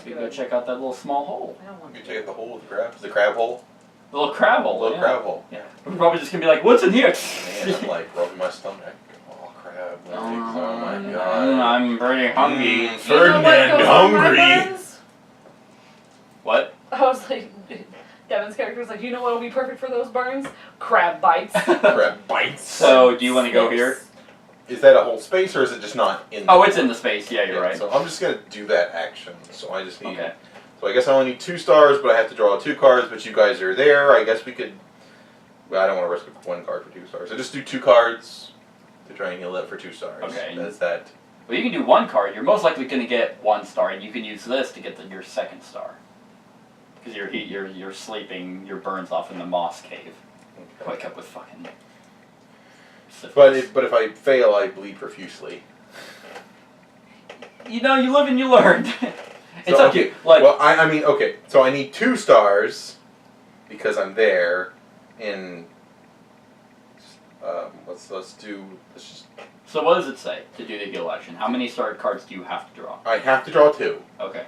We can go check out that little small hole. I don't want You to. check out the hole with the crab. The crab hole. The little crab hole. Little yeah. crab hole. Yeah. We're probably just gonna be like, what's in here? Man, I'm like rubbing my stomach. Oh crab legs. Oh my Mm, god. I'm pretty hungry. Mm, You know what Ferdinand goes on my hungry. buns? What? I was like, Devin's character was like, you know what will be perfect for those burns? Crab bites. Crab bites. So, do you want to go here? Is that a whole space or is it just not in? Oh, it's in the space. Yeah, you're right. So I'm just gonna do that action. So I just need. Okay. So I guess I only need 2 stars, but I have to draw 2 cards. But you guys are there. I guess we could. Well, I don't want to risk 1 card for 2 stars. So just do 2 cards to try and heal that for 2 stars. Okay. That's that. Well, you can do 1 card. You're most likely gonna get 1 star, and you can use this to get your 2nd star. Because you're sleeping. Your burns off in the moss cave. Wake up with fucking. syphilis. But if I fail, I bleed profusely. You live and you learn. It's So, up to you. Like, Well, I mean, okay. So I need 2 stars because I'm there. In let's just. so what does it say to do the heal action? How many star cards do you have to draw? I have to draw 2, Okay.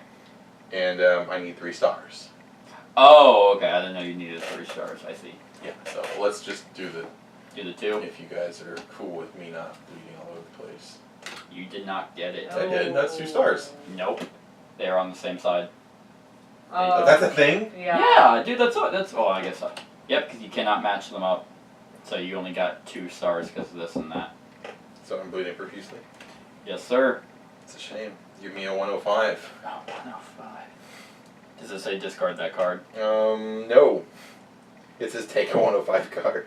and I need 3 stars. Oh, okay. I didn't know you needed 3 stars. I see. Yeah. So let's just do the. Do the 2. If you guys are cool with me not bleeding all over the place. You did not get it. I did. That's 2 stars. Nope. They are on the same side. Oh. That's a thing. Yeah. Yeah, dude. That's oh, I guess so. Yep, because you cannot match them up. So you only got 2 stars because of this and that. So I'm bleeding profusely. Yes, sir. It's a shame. Give me a 105. Oh, 105. Does it say discard that card? No. It says take a 105 card.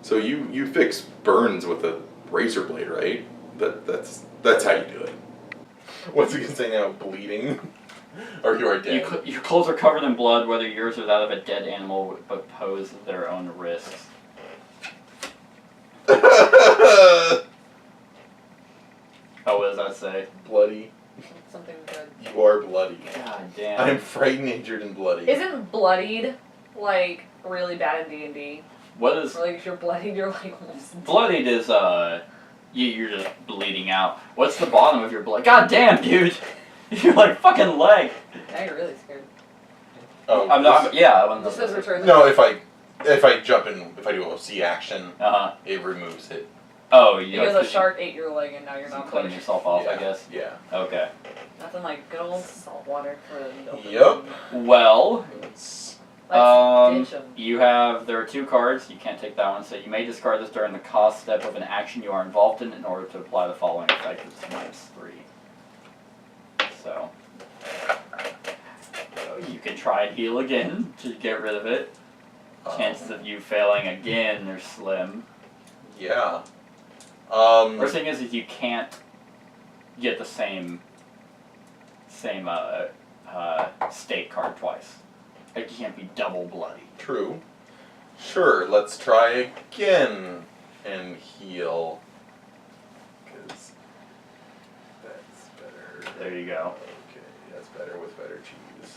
So you fix burns with a razor blade, right? That's how you do it. What's it gonna say now? Bleeding? Or you are dead. Your clothes are covered in blood, whether yours or that of a dead animal, but pose their own risks. Oh, what does that say? Bloody. Something good. You are bloody. God damn. I am frightened, injured, and bloody. Isn't bloodied like really bad in D&D? What is Or like if you're bloodied, you're like almost. bloodied? Is you're just bleeding out. What's the bottom of your blood? God damn, dude. You're like fucking leg. Now you're really scared. Oh, I'm not. Yeah. I'm This says return. the- No, if I jump in, if I do a C action, Uh huh. it removes it. Oh, you Because know, a shark ate your leg and now you're You not clean bloodied. yourself off, yeah. I guess. Yeah. Okay. Nothing like good old salt water for the Yup. Well, It's, Let's ditch 'em. there are 2 cards. You can't take that one, so you may discard this during the cost step of an action you are involved in order to apply the following effect. It's -3. So you can try and heal again to get rid of it. Chances of you failing again are slim. yeah. Worst thing is you can't get the same state card twice. Like you can't be double bloody. True. Sure, let's try again and heal. Because that's better. There you go. Okay, that's better with better cheese.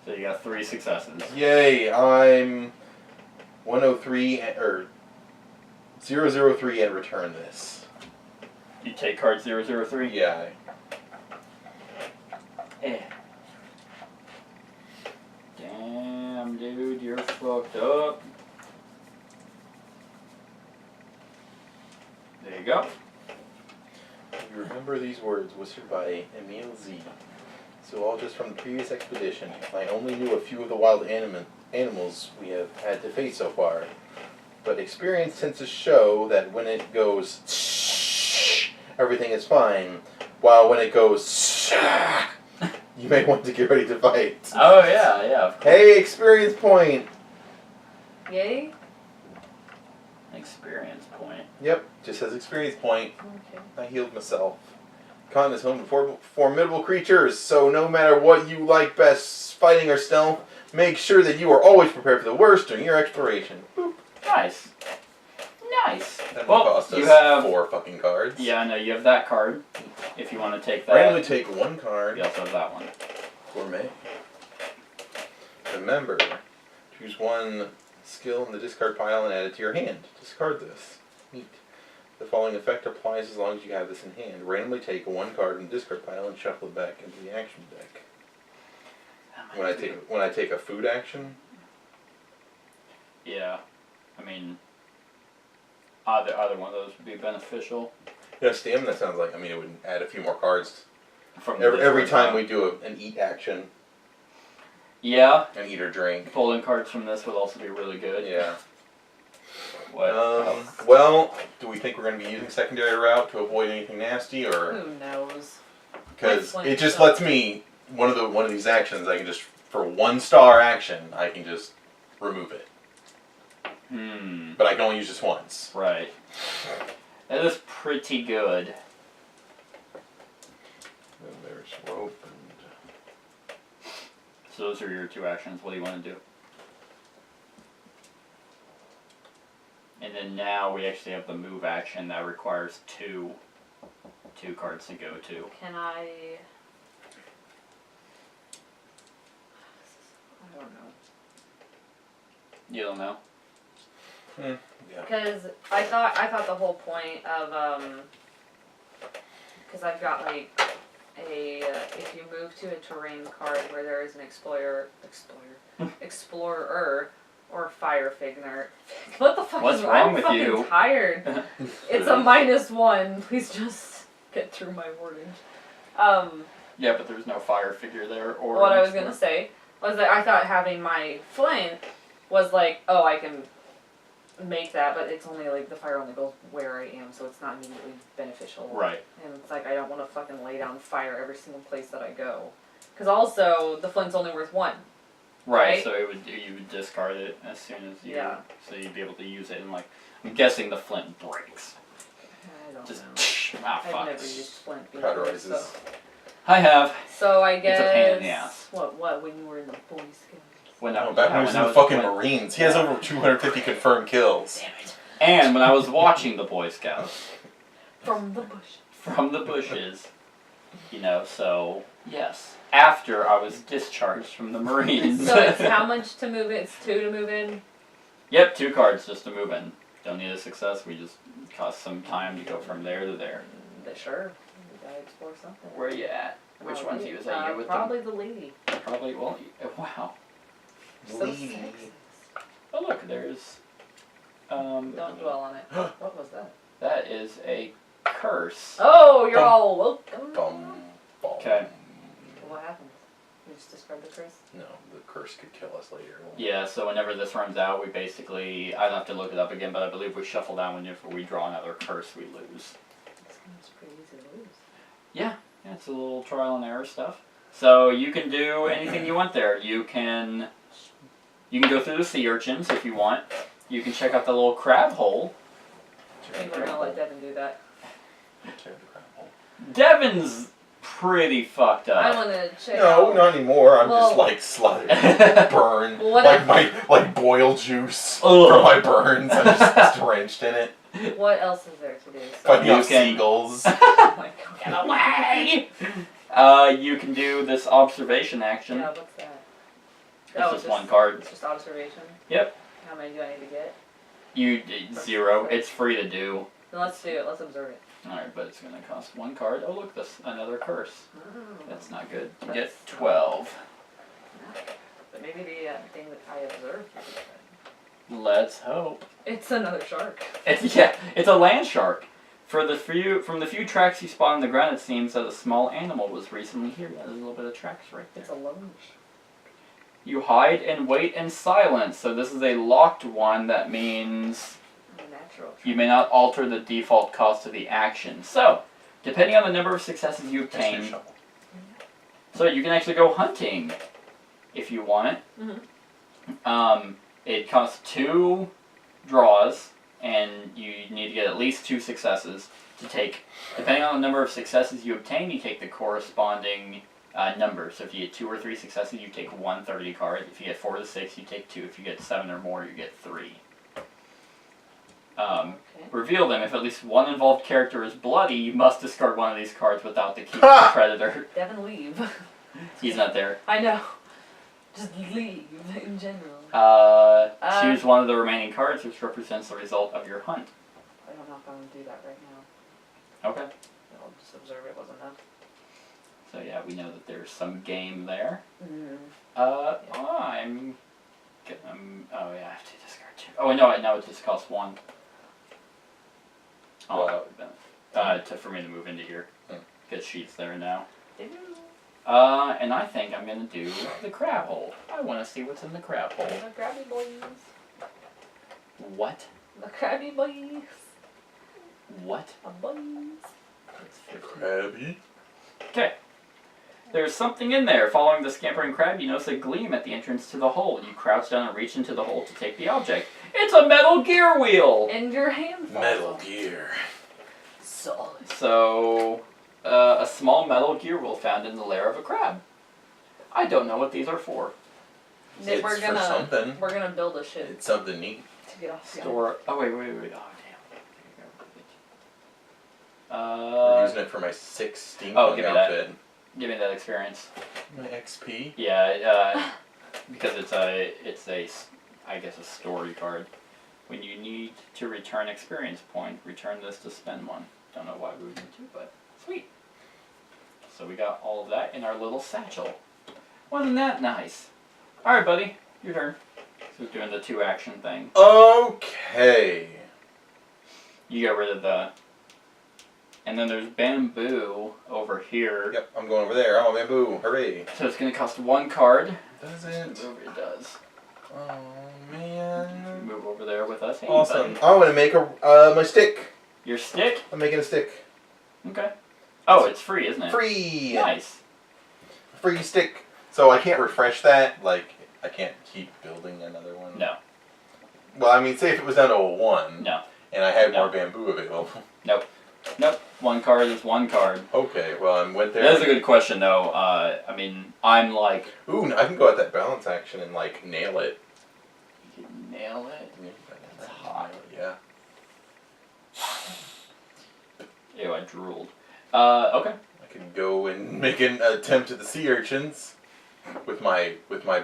So you got 3 successes. Yay, I'm 103 or 003 and return this. You take card 003? Yeah. Eh. Damn, dude, you're fucked up. There you go. You remember these words whispered by Emile Z. So all just from the previous expedition. I only knew a few of the wild animals we have had to face so far. But experience tends to show that when it goes shh, everything is fine. While when it goes shh, you may want to get ready to fight. Oh, yeah, of course. Hey, experience point! Yay? Experience point. Yep, just says experience point. Okay. I healed myself. Cotton is home to formidable creatures, so no matter what you like best, fighting or stealth, make sure that you are always prepared for the worst during your exploration. Boop. Nice. Nice. That Well, cost us you have... 4 fucking cards. Yeah, I know, you have that card. If you want to take that. Randomly take 1 card You also have that one. for me. Remember, choose 1 skill in the discard pile and add it to your hand. Discard this. Neat. The following effect applies as long as you have this in hand. Randomly take 1 card from the discard pile and shuffle it back into the action deck. When I take a food action, Yeah. I mean, either one of those would be beneficial. stamina sounds like, it would add a few more cards. From Every this time one. we do an eat action, Yeah. an eat or drink. Pulling cards from this would also be really good. Yeah. What? Well, do we think we're going to be using secondary route to avoid anything nasty, or Who knows? because Like it just stuff. lets me one of these actions I can just for 1 star action I can just remove it, but I can only use this once. Right. That is pretty good. And there's rope and So those are your 2 actions. What do you want to do? And then now we actually have the move action that requires two cards to go to. Can I don't know. You don't know? yeah. Because I thought the whole point of because I've got like a if you move to a terrain card where there is an explorer or fire figure. What the fuck What's is wrong I'm with fucking you? tired. It's a -1. Please just get through my wording. Yeah, but there's no fire figure there. Or What I was gonna say was that I thought having my flint was like, oh, I can make that, but it's only like the fire only goes where I am, so it's not immediately beneficial. Right. And it's like I don't want to fucking lay down fire every single place that I go, because also the flint's only worth 1. Right, Right? so you would discard it as soon as you... Yeah. So you'd be able to use it and like... I'm guessing the flint breaks. I don't Just... know. Ah, I've fuck. never used flint before. Cauterizes. I have. So I guess It's a pain in the ass. What when you were in the Boy Scouts? When I was, Back when he was when in I the fucking when- Marines, he has over 250 confirmed kills. Damn it! And when I was watching the Boy Scouts From the bush. from the bushes, so yes. After I was discharged from the Marines. So it's how much to move it? It's 2 to move in. Yep, 2 cards just to move in. Don't need a success. We just cost some time to go from there to there. Sure. We gotta explore something. Where are you at? Which Oh, one's you- was that you with them? probably the lady. Probably. Well, wow. So Lady. sexy. Oh look, there's. Don't dwell on it. What was that? That is a curse. Oh, you're Bum. all welcome. Bum, bum. Okay. What happened? You just described the curse? No, the curse could kill us later. Yeah. So whenever this runs out, we basically. I'd have to look it up again, but I believe we shuffle down whenever we draw another curse, we lose. This one's pretty easy to lose. Yeah, it's a little trial and error stuff. So you can do anything you want there. You can go through the sea urchins if you want. You can check out the little crab hole. I think we're gonna let Devin do that. Tear the crap hole. Devin's pretty fucked I up. wanna check No, out. not anymore. I'm Well- just like slathered, burn, Well, what like boiled juice Ugh. from my burns. I'm just drenched in it. What else is there to do? Fighting You off can- seagulls. Oh my Get god. away! You can do this observation action. Yeah, what's that? It's just one card. It's just observation. Yep. How many do I need to get? You 0. It's free to do. Then let's do it. Let's observe it. Alright, but it's gonna cost 1 card. Oh look, this another curse. Oh. That's not good. You get That's- 12. But maybe the thing that I observed. Let's hope. It's another shark. It's a land shark. From the few tracks you spot on the ground, it seems that a small animal was recently here. Yeah, there's a little bit of tracks right It's there. a lounge. You hide and wait in silence. So this is a locked one. That means Natural. you may not alter the default cost of the action. So, depending on the number of successes you That's your obtain, shovel. so you can actually go hunting if you want it. It costs 2 draws, and you need to get at least 2 successes to take. Depending on the number of successes you obtain, you take the corresponding number. So if you get 2 or 3 successes, you take 1 30 card. If you get 4 to 6, you take 2. If you get 7 or more, you get 3. Okay. Reveal them. If at least one involved character is bloody, you must discard one of these cards without the key to the predator. Devin, leave. He's not there. I know. Just leave in general. Choose one of the remaining cards, which represents the result of your hunt. I don't know if I'm gonna do that right now. Okay. I'll just observe it wasn't enough. So yeah, we know that there's some game there. Mm. Oh yeah, I have to discard 2. Oh no, it just costs 1. Oh, that would have been for me to move into here, because she's there now. And I think I'm gonna do the crab hole. I want to see what's in the crab hole. The crabby boys. What? The crabby boys. What? The boys. It's 50. Crabby. Okay. There's something in there. Following the scampering crab, you notice a gleam at the entrance to the hole. You crouch down and reach into the hole to take the object. It's a Metal Gear wheel! And your hand falls Metal off. Gear. Solid. So, a small Metal Gear wheel found in the lair of a crab. I don't know what these are for. Then It's for something. We're gonna build a ship It's something neat. to get off the Store. Oh, wait. Oh, damn. There We're you go. using it for my 6 steampunk oh, give me that. outfit. Give me that experience. My XP. Yeah, because it's a, I guess, a story card. When you need to return experience point, return this to spend 1. Don't know why we would need to, but sweet. So we got all of that in our little satchel. Wasn't that nice? Alright, buddy, your turn. So doing the 2 action thing. Okay. You get rid of the... And then there's bamboo over here. Yep, I'm going over there. Oh, bamboo. Hooray. So it's going to cost 1 card. Does it? Move it does. Oh, man. Move over there with us. Hey, Awesome. buddy. I'm going to make my stick. Your stick? I'm making a stick. Okay. Oh, it's free, isn't it? Free. Nice. Free stick. So I can't refresh that? Like, I can't keep building another one? No. Well, I mean, say if it was down to a 1. No. And I had No. more bamboo available. Nope. 1 card is 1 card. Okay, well, I went there. That's a good question, though. I mean, I'm like... Ooh, I can go at that balance action and, like, nail it. You can nail it. That's hot. Yeah. Ew, I drooled. Okay. I can go and make an attempt at the sea urchins with my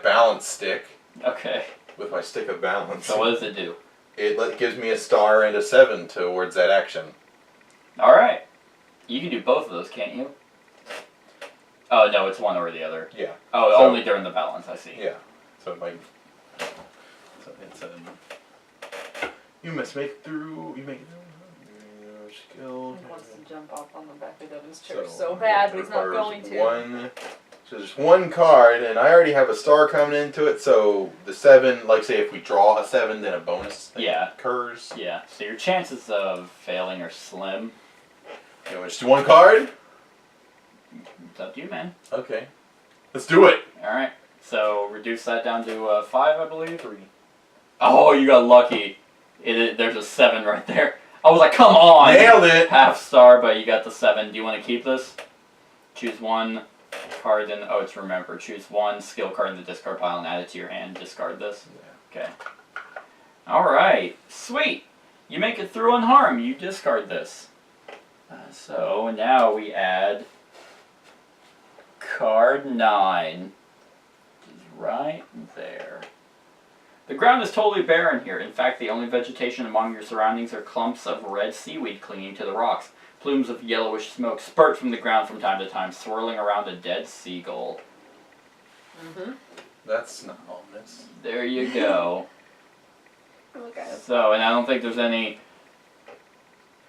balance stick, Okay. with my stick of balance. So what does it do? It gives me a star and a 7 towards that action. Alright. You can do both of those, can't you? Oh, no, it's one or the other. Yeah. Oh, So- only during the balance, I see. Yeah. So it might. So it's you must make through. You make skill. He wants to jump off on the back of Devin's So chair so bad, but he's not requires going to. 1. So there's 1 card, and I already have a star coming into it. So the 7, like say if we draw a 7, then a bonus thing Yeah. occurs. Yeah, so your chances of failing are slim. You want to just do 1 card? It's up to you, man. Okay. Let's do it. Alright. So reduce that down to 5, I believe. 3. Oh, you got lucky. There's a 7 right there. I was like, come on! Nailed it! Half star, but you got the 7. Do you want to keep this? Choose one card in. Oh, it's remember. Choose one skill card in the discard pile and add it to your hand. Discard this. Okay. Alright. Sweet! You make it through unharmed. You discard this. So now we add card 9. Which is right there. The ground is totally barren here. In fact, the only vegetation among your surroundings are clumps of red seaweed clinging to the rocks. Plumes of yellowish smoke spurt from the ground from time to time, swirling around a dead seagull. Mm-hmm. That's not ominous. There you go. Okay. So, and I don't think there's any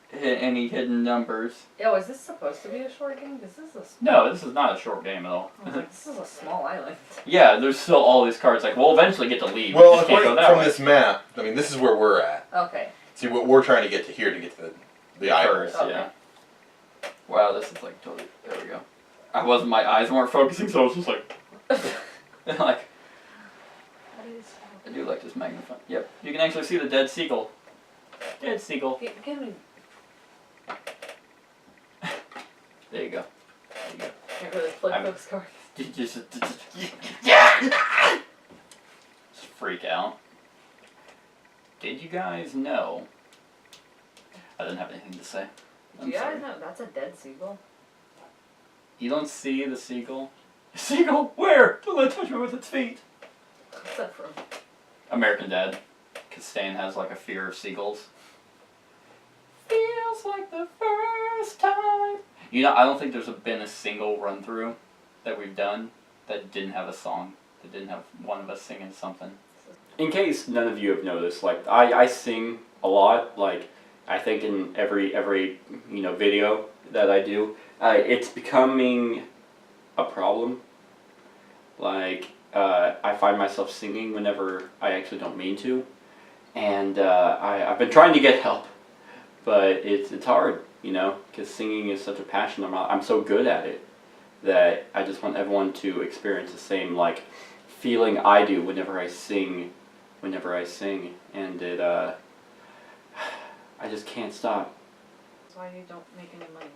hidden numbers. Yo, is this supposed to be a short game? This is a. No, this is not a short game at all. I was like, this is a small island. Yeah, there's still all these cards. Like, we'll eventually get to leave. Well, we just can't go according that from way. this map, I mean, this is where we're at. Okay. See, what we're trying to get to here to get to the island. First, yeah. Wow, this is like totally. There we go. My eyes weren't focusing, so I was just like, like. I do like this magnifying. Yep, you can actually see the dead seagull. Dead seagull. Give me. There you go. There you go. Can't really flip I'm- those cards. Just freak out. Did you guys know? I didn't have anything to say. Do I'm you sorry. guys know that's a dead seagull? You don't see the seagull? Seagull? Where? Don't let it touch me with its feet. What's that from? American Dad. Because Stan has like a fear of seagulls. Feels like the first time. You know, I don't think there's been a single run through that we've done that didn't have a song. That didn't have one of us singing something. In case none of you have noticed, like I sing a lot. Like I think in every video that I do, it's becoming a problem. Like I find myself singing whenever I actually don't mean to, and I've been trying to get help, but it's hard, because singing is such a passion. I'm so good at it that I just want everyone to experience the same feeling I do whenever I sing, and it I just can't stop. That's why you don't make any money.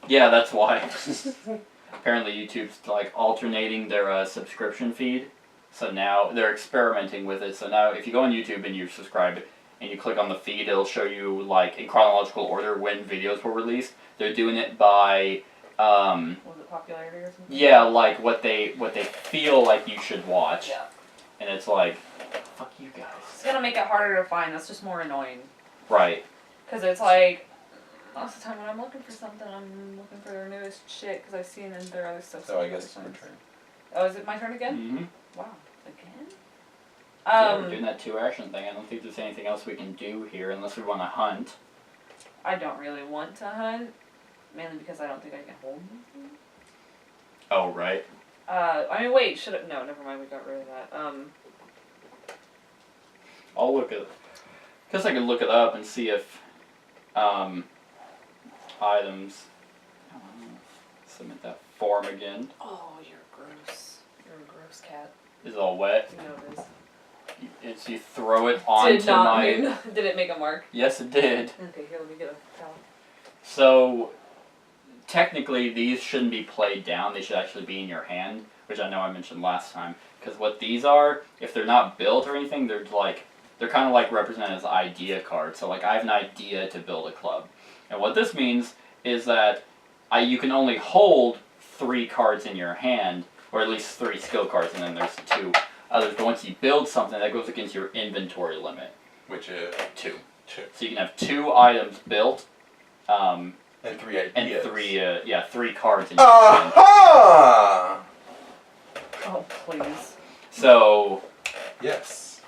Yeah, that's why. Apparently YouTube's alternating their subscription feed. So now they're experimenting with it. So now if you go on YouTube and you subscribe and you click on the feed, it'll show you in chronological order when videos were released. They're doing it by Was it popularity or something? yeah, what they feel like you should watch. Yeah. And it's like, fuck you guys. It's gonna make it harder to find. That's just more annoying. Right. Cause it's like most of the time when I'm looking for something, I'm looking for their newest shit. Cause I've seen their other stuff. So I guess it's your times. turn. Oh, is it my turn again? Mm-hmm. Wow, again. Yeah, we're doing that 2-action thing. I don't think there's anything else we can do here unless we want to hunt. I don't really want to hunt, mainly because I don't think I can hold anything. Oh, right. I mean, wait, should I? No, never mind. We got rid of that. I'll look at. Guess I could look it up and see if items. Submit that form again. Oh, you're gross. You're a gross cat. Is it all wet? You know it is. You throw it onto Did not my. mean. Did it make a mark? Yes, it did. Okay, here, let me get a towel. So, technically, these shouldn't be played down. They should actually be in your hand, which I know I mentioned last time. Because what these are, if they're not built or anything, they're kind of represented as idea cards. So, I have an idea to build a club. And what this means is that you can only hold 3 cards in your hand, or at least 3 skill cards, and then there's 2 others. But once you build something, that goes against your inventory limit. Which is 2. 2. So you can have 2 items built, And 3 ideas. and 3 cards in your hand. Aha! Oh, please. So, Yes.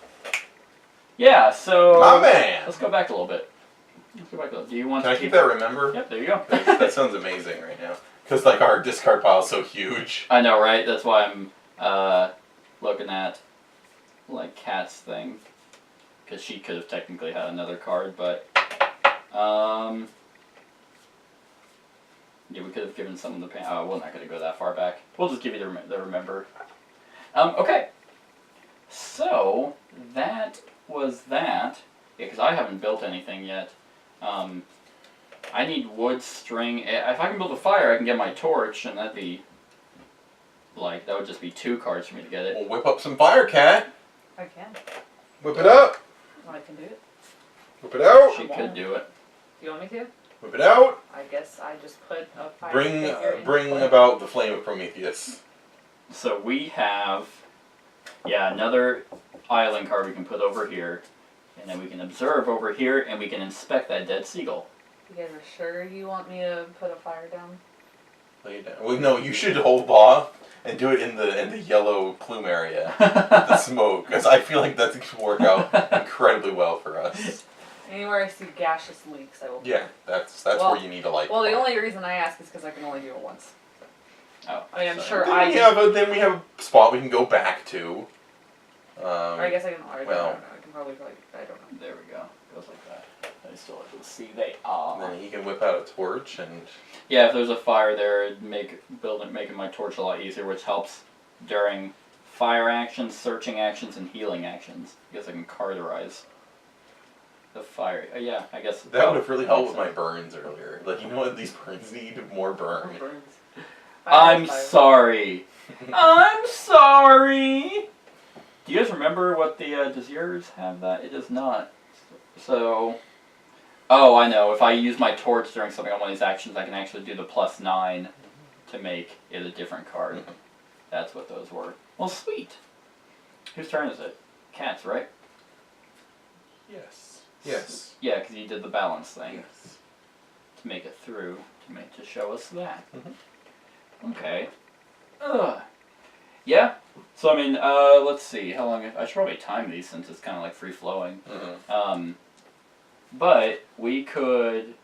yeah, so... My man! Let's go back a little bit. Do you want Can I to keep that remember? Yep, there you go. That sounds amazing right now. Because our discard pile is so huge. I know, right? That's why I'm looking at Kat's thing, because she could have technically had another card, but yeah, we could have given some of the pain. Oh, we're not going to go that far back. We'll just give you the remember. Okay, so that was that. Yeah, because I haven't built anything yet. I need wood, string. If I can build a fire, I can get my torch, and that'd be like that would just be 2 cards for me to get it. We'll whip up some fire, cat. I can. Whip it up. I can do it. Whip it out. She could do it. Do you want me to? Whip it out. I guess I just put a fire Bring figure in bring play. about the flame of Prometheus. So we have, another island card we can put over here, and then we can observe over here, and we can inspect that dead seagull. You guys are sure you want me to put a fire down? Lay it down. Well, no, you should hold off and do it in the yellow plume area, the smoke, because I feel like that's going to work out incredibly well for us. Anywhere I see gaseous leaks, I will. Yeah, that's Well- where you need a light. Well, the bulb. only reason I ask is because I can only do it once. Oh, I mean, I'm so- sure Then we have a spot we can go back to. Or I guess I can. Or well- I don't know. I can probably. I don't know. There we go. Goes like that. I still have to see they are. And then he can whip out a torch and Yeah, if there's a fire there, it'd make making my torch a lot easier, which helps during fire actions, searching actions, and healing actions. Because I can carderize the fire. Yeah, I guess that would have really helped with my burns earlier. Like, you know what, these burns need more burn. I'm sorry. I'm sorry. Do you guys remember what the does yours have that? It does not. So, oh, I know. If I use my torch during something on one of these actions, I can actually do the +9 to make it a different card. That's what those were. Well, sweet. Whose turn is it? Cat's, right? Yes. Yes. Yeah, because you did the balance thing Yes. to make it through to show us that. Mhm. Okay. Ugh. Yeah. So I mean, let's see. How long? I should probably time these since it's kind of like free flowing. Mm-hmm. But we could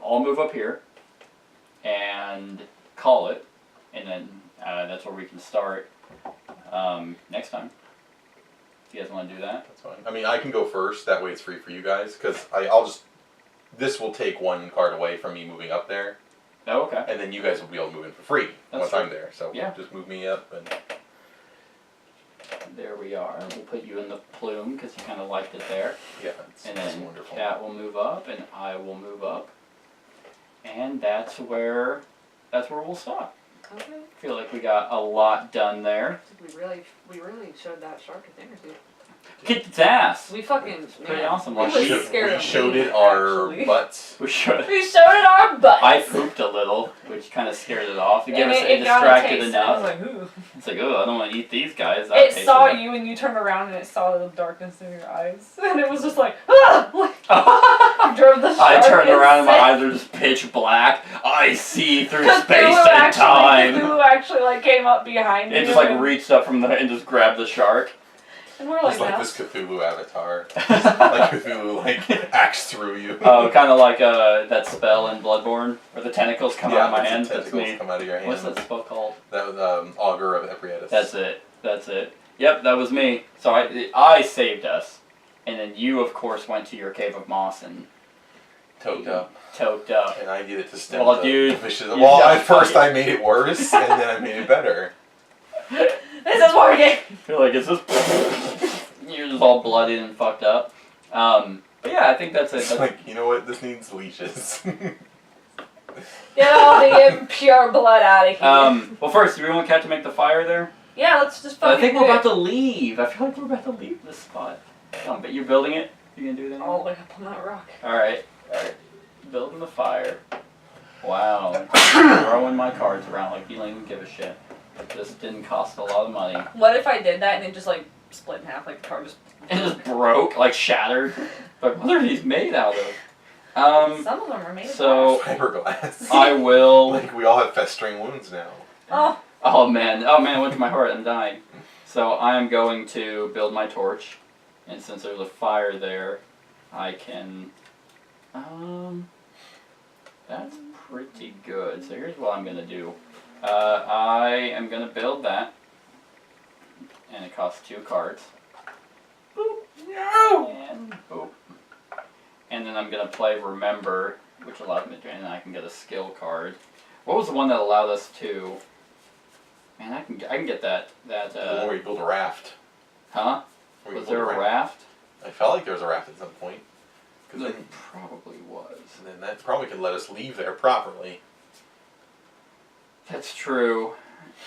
all move up here and call it, and then that's where we can start next time. If you guys want to do that. That's fine. I mean, I can go first. That way it's free for you guys. Because I'll just... This will take 1 card away from me moving up there. Oh, okay. And then you guys will be able to move in for free That's once true. I'm there. So Yeah. just move me up and... There we are. We'll put you in the plume because you kind of liked it there. Yeah, it's And it's then wonderful. Cat will move up, and I will move up, and that's where we'll stop. Okay. I feel like we got a lot done there. We really showed that shark a thing or two. Kicked its ass. We fucking. Pretty man, awesome. we Like, was we scared we of showed me, it our actually. butts. We should. We showed it our butt. I pooped a little, which kind of scared it off. It, And gave us, it got a distracted taste, and I was enough. like, ooh. It's like, oh, I don't want to eat these guys. That It tasted saw like- you and you turned around and it saw the darkness in your eyes. And it was just like, ah! Like, drove the I shark turned around and my insane. eyes are just pitch black. I see through Cthulhu space and time. Cthulhu actually like came up behind you. It just like and, reached up from there and just grabbed the shark. and we're like, It's like now. this Cthulhu avatar. Like Cthulhu, like, acts through you. Oh, kind of like that spell in Bloodborne, where the tentacles come out of my it's the hand. That's tentacles me. come out of your hand. What's that spell called? That was Augur of Eprietas. That's it. That's it. Yep, that was me. So I saved us, and then you, of course, went to your cave of moss and Toked up. toked up. And I did it to stem Well, the dude, vicious... you Well, got at first funny. I made it worse, and then I made it better. This is working! You're like, is this? You're just all bloodied and fucked up. But yeah, I think that's it. It's That's, like, you know what? This needs leashes. Get all the impure blood out of here. well, first, do we want Cat to make the fire there? Yeah, let's just But fucking I think do we're it. about to leave. I feel like we're about to leave this spot. But you're building it? You gonna do that? All the way up on that rock. Alright. Building the fire. Wow. Throwing my cards around like you don't even give a shit. This didn't cost a lot of money. What if I did that and it just like split in half, like the car just... It just broke, like shattered. Like, what are these made out of? Some of them are made so- of Fiberglass. I will... Like, we all have festering wounds now. glass. Oh man, it went to my heart, I'm dying. So I am going to build my torch. And since there's a fire there, I can... That's pretty good. So here's what I'm gonna do. I am gonna build that. And it costs 2 cards. Boop. No! And boop. And then I'm gonna play Remember, which allows me to, and I can get a skill card. What was the one that allowed us to... Man, I can get that, The one where you build a raft. huh? Where you Was build there a raft? I felt like there was a raft at some point. Because There then, probably was. then that probably could let us leave there properly. That's true.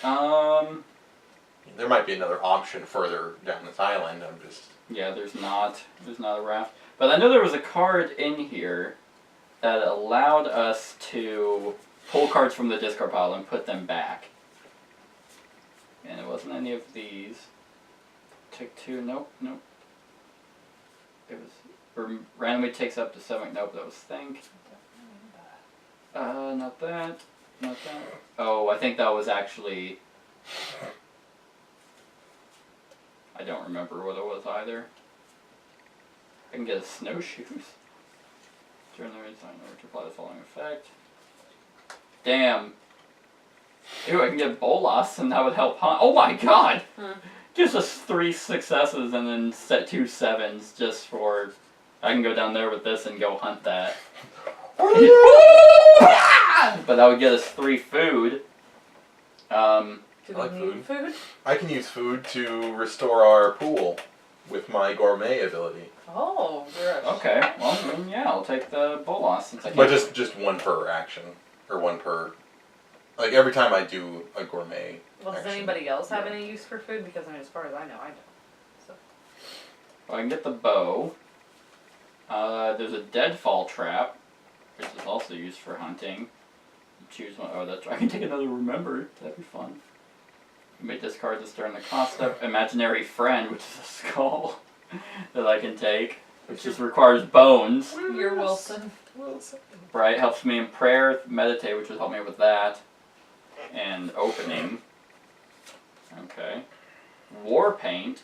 There might be another option further down this island. I'm just. Yeah, there's not a raft. But I know there was a card in here that allowed us to pull cards from the discard pile and put them back. And it wasn't any of these. Take 2, nope. It was, randomly takes up to 7, nope, that was think. Not that. Oh, I think that was actually, I don't remember what it was either. I can get a snowshoes. During the redesign in order to apply the following effect. Damn. Ew, I can get Bolas and that would help hunt. Oh my god! Gives us 3 successes and then set 2 7s just for... I can go down there with this and go hunt that. But that would get us 3 food. Do I like we need food? I can use food to restore our pool with my gourmet ability. Oh, gross. Okay, well then, yeah, I'll take the Bolas since I can't... But just one per action. Or one per... Like, every time I do a gourmet Well, does action. anybody else have any use for food? Because I mean, as far as I know, I don't. So. Well, I can get the bow. There's a deadfall trap, which is also used for hunting. Choose one. Oh, that's right. I can take another remember. That'd be fun. You may discard this during the cost step. Imaginary friend, which is a skull that I can take, which just requires bones. You're Wilson. Right, helps me in prayer, meditate, which would help me with that, and opening. Okay. War paint.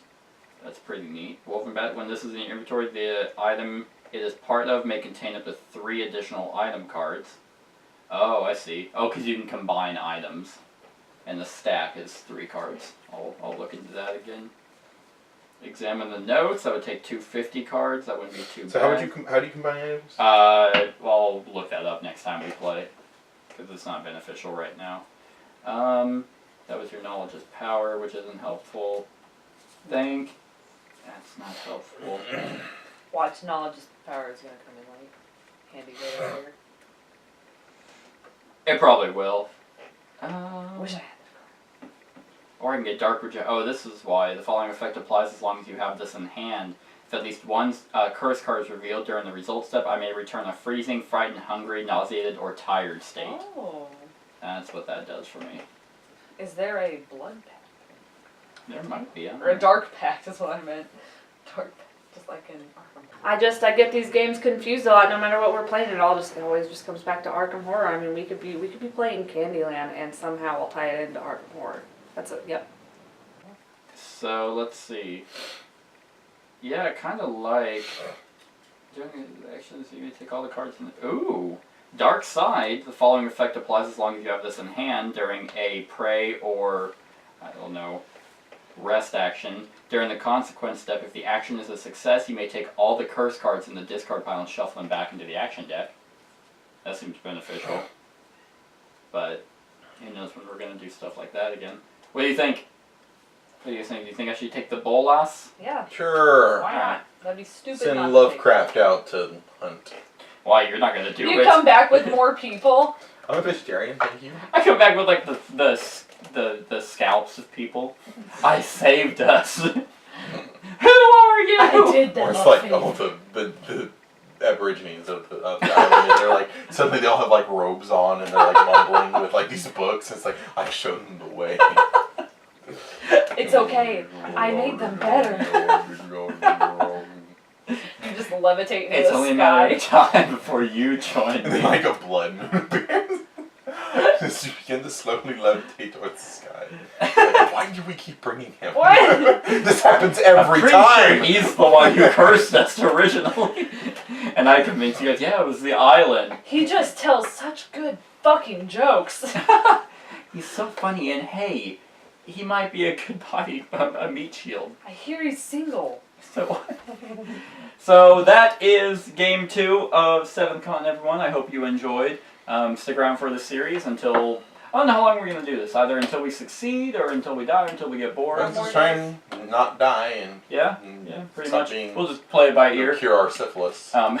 That's pretty neat. Woven bat. When this is in your inventory, the item it is part of may contain up to 3 additional item cards. Oh, I see. Oh, because you can combine items, and the stack is 3 cards. I'll look into that again. Examine the notes. That would take 250 cards. That wouldn't be too So bad. how do you combine items? Well, I'll look that up next time we play, because it's not beneficial right now. That was your knowledge is power, which isn't helpful. Think. That's not helpful. Watch, knowledge is power is gonna come in like handy later. It probably will. Wish I had. Or I can get Dark Regen. Oh, this is why. The following effect applies as long as you have this in hand. If at least one curse card is revealed during the result step, I may return a freezing, frightened, hungry, nauseated, or tired state. Oh. That's what that does for me. Is there a blood pact? There might be. I don't Or a know. dark pact is what I meant. Dark pact, just like in Arkham. I get these games confused a lot. No matter what we're playing, it always just comes back to Arkham Horror. I mean, we could be playing Candyland and somehow we'll tie it into Arkham Horror. That's it. Yep. So let's see. Yeah, kind of like doing actions. You may take all the cards in the... Ooh, Dark Side. The following effect applies as long as you have this in hand during a pray or I don't know rest action. During the consequence step, if the action is a success, you may take all the curse cards in the discard pile and shuffle them back into the action deck. That seems beneficial. But who knows when we're gonna do stuff like that again. What do you think? What do you think? Do you think I should take the Bolas? Yeah. Sure. Why not? That'd be stupid. Send not to Lovecraft out to hunt. Why, you're not gonna do You it. come back with more people. I'm a vegetarian, thank you. I come back with like the scalps of people. I saved us. Who are you? I did that. Or it's like all the Aborigines of the island, and they're like, suddenly they all have like robes on and they're like mumbling with like these books. It's like, I showed them the way. It's okay. I made them better. You just levitate into It's the only a matter sky. of time before you join And then me. like a blood moon appears. As you begin to slowly levitate towards the sky. Like, why do we keep bringing him? What? This happens I'm every pretty time. sure he's the one who cursed us originally. And I convinced you guys, yeah, it was the island. He just tells such good fucking jokes. He's so funny, and hey, he might be a good body, a meat shield. I hear he's single. So that is game 2 of 7th Continent, everyone. I hope you enjoyed. Stick around for the series until I don't know how long we're gonna do this. Either until we succeed, or until we die, or until we get bored. Let's just try and not die and Yeah, and yeah, pretty stop much. being- We'll just play it by ear. Cure our syphilis. Oh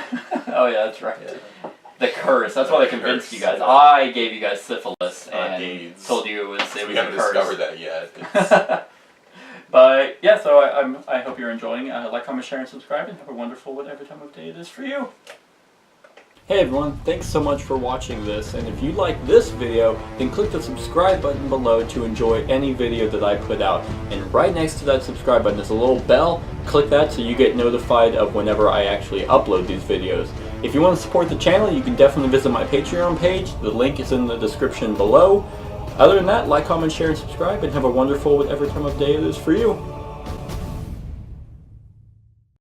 yeah, that's right. Yeah. The curse. That's what I The convinced curse. you guys. I gave you guys syphilis Not and AIDS. told you it was we a haven't curse. discovered that yet. It's, But yeah, so I hope you're enjoying. Like, comment, share, and subscribe, and have a wonderful whatever time of day it is for you. Hey everyone, thanks so much for watching this, and if you like this video, then click the subscribe button below to enjoy any video that I put out. And right next to that subscribe button is a little bell. Click that so you get notified of whenever I actually upload these videos. If you want to support the channel, you can definitely visit my Patreon page. The link is in the description below. Other than that, like, comment, share, and subscribe, and have a wonderful whatever time of day it is for you.